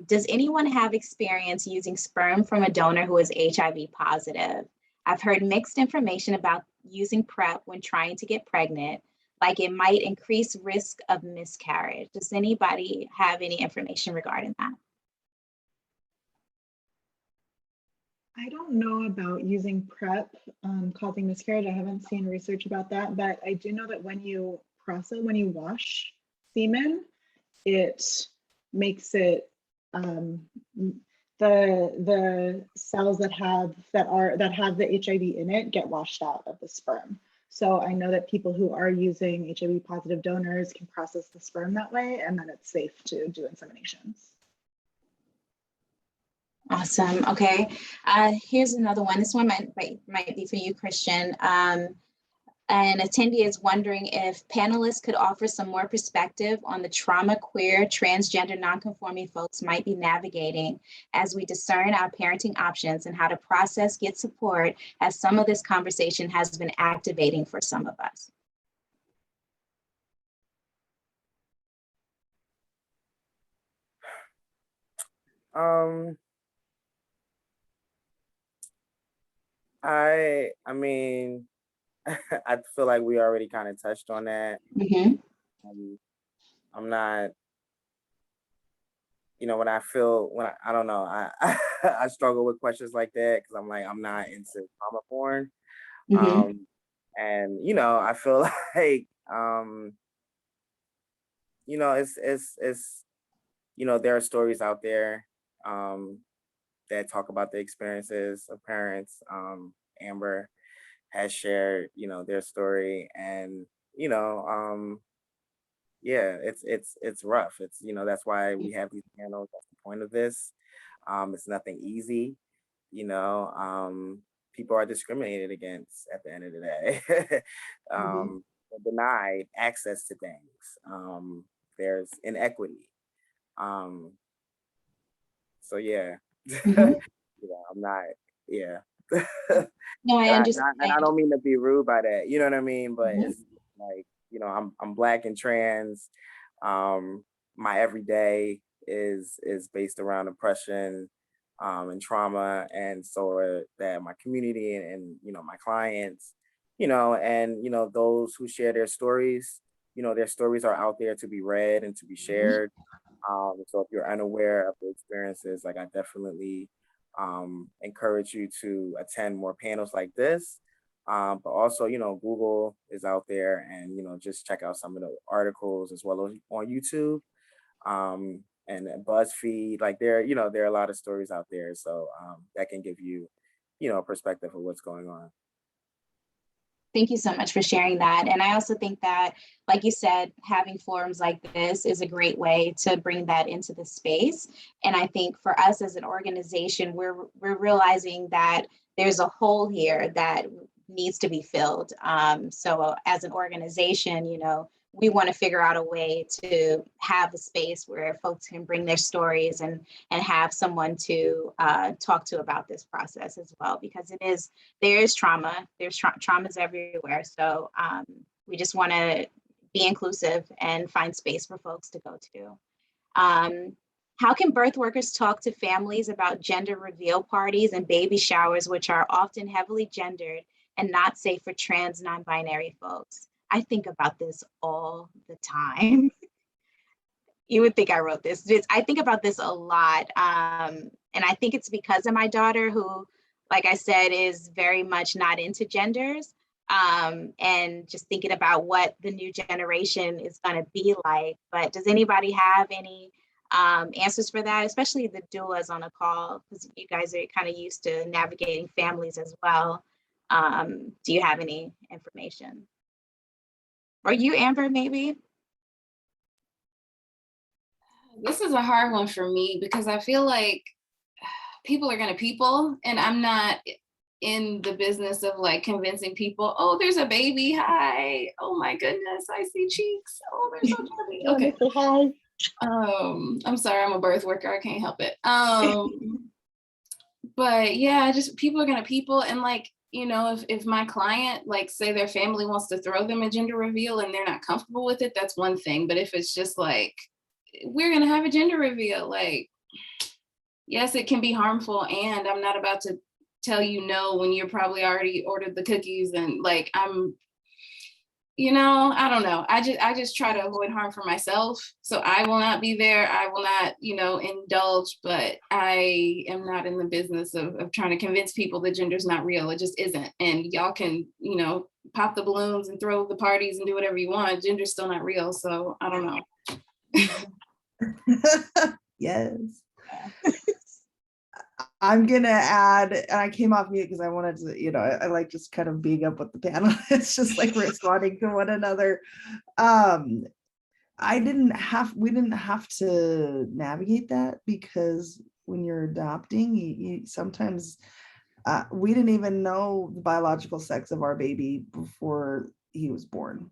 Does anyone have experience using sperm from a donor who is HIV positive? I've heard mixed information about using PrEP when trying to get pregnant, like it might increase risk of miscarriage. Does anybody have any information regarding that? I don't know about using PrEP causing miscarriage. I haven't seen research about that, but I do know that when you wash semen, it makes it the cells that have the HIV in it get washed out of the sperm. So I know that people who are using HIV positive donors can process the sperm that way, and that it's safe to do inseminations. Awesome. Okay. Here's another one. This one might be for you, Christian. An attendee is wondering if panelists could offer some more perspective on the trauma queer, transgender, nonconforming folks might be navigating as we discern our parenting options and how to process, get support, as some of this conversation has been activating for some of us. I mean, I feel like we already kind of touched on that. Mm-hmm. I'm not, when I don't know, I struggle with questions like that because I'm like, I'm not into trauma porn. Mm-hmm. And, I feel like, it's, there are stories out there that talk about the experiences of parents. Amber has shared, their story, and, yeah, it's rough. It's, that's why we have these panels. That's the point of this. It's nothing easy, people are discriminated against at the end of the day. Denied access to things. There's inequity. So yeah. Mm-hmm. I'm not, yeah. No, I understand. And I don't mean to be rude by that, you know what I mean? But Mm-hmm. it's like, I'm Black and trans. My everyday is based around oppression and trauma, and so that my community and my clients, and those who share their stories, their stories are out there to be read and to be shared. So if you're unaware of the experiences, like, I definitely encourage you to attend more panels like this. But also, Google is out there, and, just check out some of the articles as well as on YouTube. And BuzzFeed, like there are a lot of stories out there. So that can give you, a perspective of what's going on. Thank you so much for sharing that. And I also think that, like you said, having forums like this is a great way to bring that into the space. And I think for us as an organization, we're realizing that there's a hole here that needs to be filled. So as an organization, we want to figure out a way to have a space where folks can bring their stories and have someone to talk to about this process as well, because there is trauma, traumas everywhere. So we just want to be inclusive and find space for folks to go to. How can birth workers talk to families about gender reveal parties and baby showers, which are often heavily gendered and not safe for trans non-binary folks? I think about this all the time. You would think I wrote this. I think about this a lot. And I think it's because of my daughter, who, like I said, is very much not into genders. And just thinking about what the new generation is going to be like. But does anybody have any answers for that, especially the doulas on the call, because you guys are kind of used to navigating families as well. Do you have any information? Or you, Amber, maybe? This is a hard one for me because I feel like people are gonna people, and I'm not in the business of like convincing people, oh, there's a baby, hi, oh my goodness, I see cheeks, oh, they're so chubby. Okay. Hi. I'm sorry, I'm a birth worker, I can't help it. But yeah, just people are gonna people, and like, if my client, like, say their family wants to throw them a gender reveal and they're not comfortable with it, that's one thing. But if it's just like, we're gonna have a gender reveal, like, yes, it can be harmful, and I'm not about to tell you no when you're probably already ordered the cookies, and like, I don't know. I just try to avoid harm for myself. So I will not be there. I will not, indulge, but I am not in the business of trying to convince people that gender's not real. It just isn't. And y'all can, pop the balloons and throw the parties and do whatever you want. Gender's still not real. So I don't know. Yes. I'm gonna add, and I came off mute because I wanted to, I like just kind of being up with the panel. It's just like responding to one another. We didn't have to navigate that, because when you're adopting, you sometimes we didn't even know the biological sex of our baby before he was born.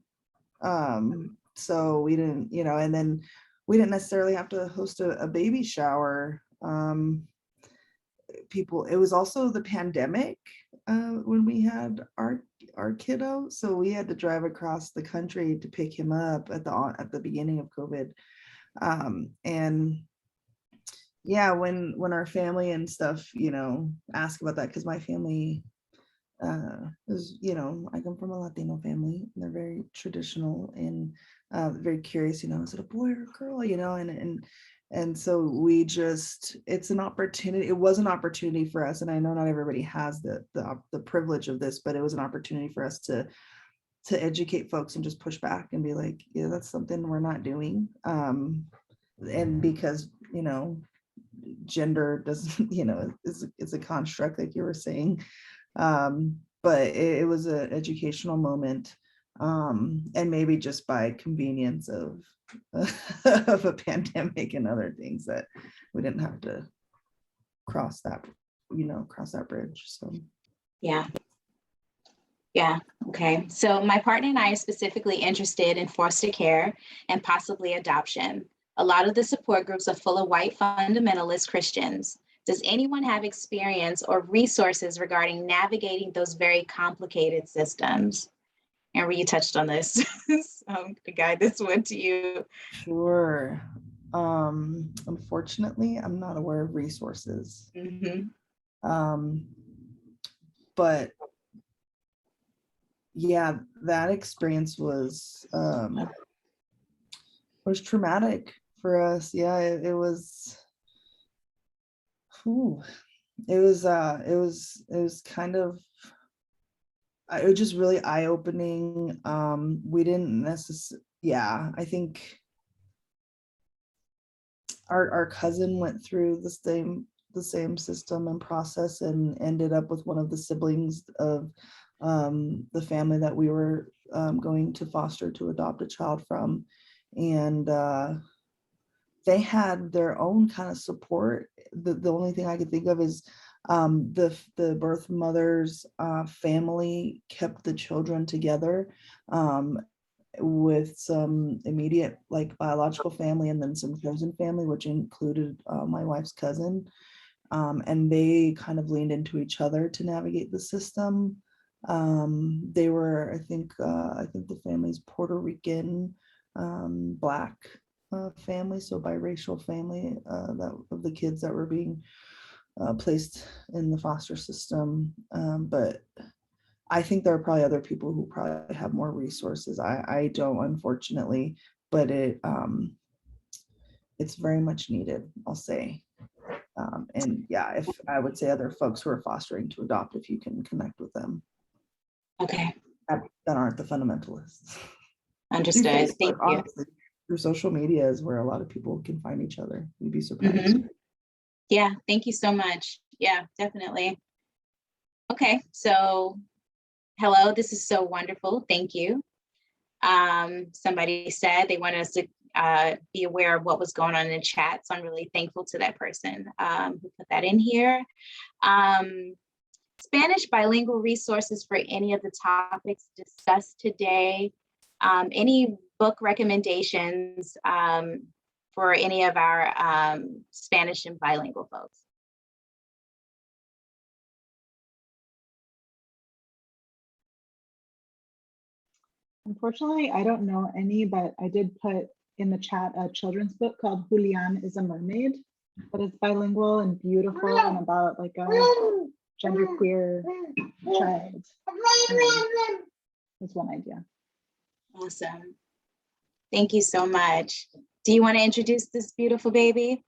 So we didn't, and then we didn't necessarily have to host a baby shower. It was also the pandemic when we had our kiddo, so we had to drive across the country to pick him up at the beginning of COVID. And yeah, when our family and stuff, ask about that, because my family is, I come from a Latino family, and they're very traditional and very curious, is it a boy or a girl, and so we just, it's an opportunity. It was an opportunity for us, and I know not everybody has the privilege of this, but it was an opportunity for us to educate folks and just push back and be like, yeah, that's something we're not doing. And because, gender doesn't, is a construct, like you were saying. But it was an educational moment, and maybe just by convenience of of a pandemic and other things, that we didn't have to cross that bridge. So Yeah. Okay. So my partner and I are specifically interested in foster care and possibly adoption. A lot of the support groups are full of white fundamentalist Christians. Does anyone have experience or resources regarding navigating those very complicated systems? Amber, you touched on this. So I'm gonna guide this one to you. Sure. Unfortunately, I'm not aware of resources. But yeah, that experience was traumatic for us. Yeah, it was. It was kind of, it was just really eye-opening. We didn't necessarily, I think our cousin went through the same system and process, and ended up with one of the siblings of the family that we were going to foster to adopt a child from. And they had their own kind of support. The only thing I could think of is the birth mother's family kept the children together, with some immediate, like, biological family, and then some chosen family, which included my wife's cousin. And they kind of leaned into each other to navigate the system. They were, I think the family's Puerto Rican, Black family, so biracial family, that of the kids that were being placed in the foster system. But I think there are probably other people who probably have more resources. I don't, unfortunately, but it's very much needed, I'll say. And yeah, if I would say other folks who are fostering to adopt, if you can connect with them. Okay. That aren't the fundamentalists. Understood. Facebook, Thank you. honestly, through social media is where a lot of people can find each other. You'd be surprised. Yeah, thank you so much. Yeah, definitely. Okay, so hello, this is so wonderful. Thank you. Somebody said they wanted us to be aware of what was going on in the chat, so I'm really thankful to that person who put that in here. Spanish bilingual resources for any of the topics discussed today. Any book recommendations for any of our Spanish and bilingual folks? Unfortunately, I don't know any, but I did put in the chat a children's book called Julian is a Mermaid, but it's bilingual and beautiful and about like a genderqueer child. That's one idea. Awesome. Thank you so much. Do you want to introduce this beautiful baby?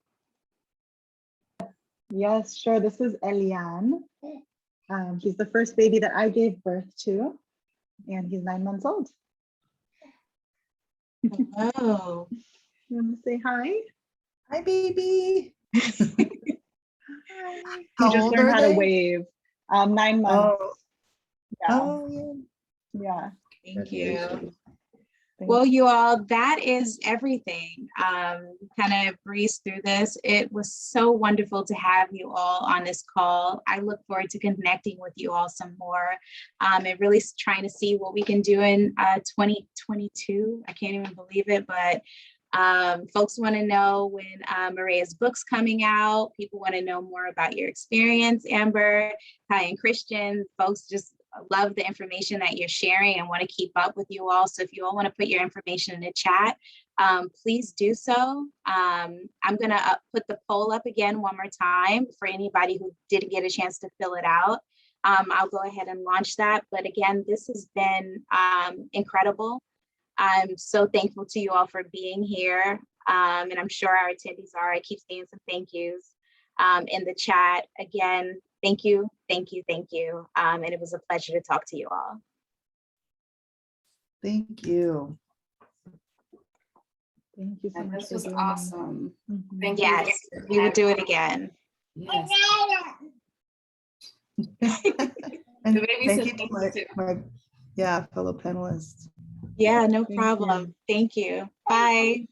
Yes, sure. This is Elian. He's the first baby that I gave birth to, and he's 9 months old. Hello. You want to say hi? Hi, baby. How just old learned are how to they? wave. 9 months. Oh, Yeah. oh, yeah. Yeah. Thank you. Congratulations. Thank Well, you. you all, that is everything. Kind of breeze through this. It was so wonderful to have you all on this call. I look forward to connecting with you all some more, and really trying to see what we can do in 2022. I can't even believe it, but folks want to know when Maria's book's coming out. People want to know more about your experience, Amber, Italian Christian. Folks just love the information that you're sharing and want to keep up with you all. So if you all want to put your information in the chat, please do so. I'm going to put the poll up again one more time for anybody who didn't get a chance to fill it out. I'll go ahead and launch that. But again, this has been incredible. I'm so thankful to you all for being here. And I'm sure our attendees are. I keep seeing some thank yous in the chat. Again, thank you, thank you, thank you. And it was a pleasure to talk to you all. Thank you. Thank you so much. This for was doing awesome. that. Mhm. Thank you. Yes, we would do it again. Yes. The And baby thank said you to thank my, you too. fellow panelists. Yeah, no Thank problem. you. Thank you. Bye.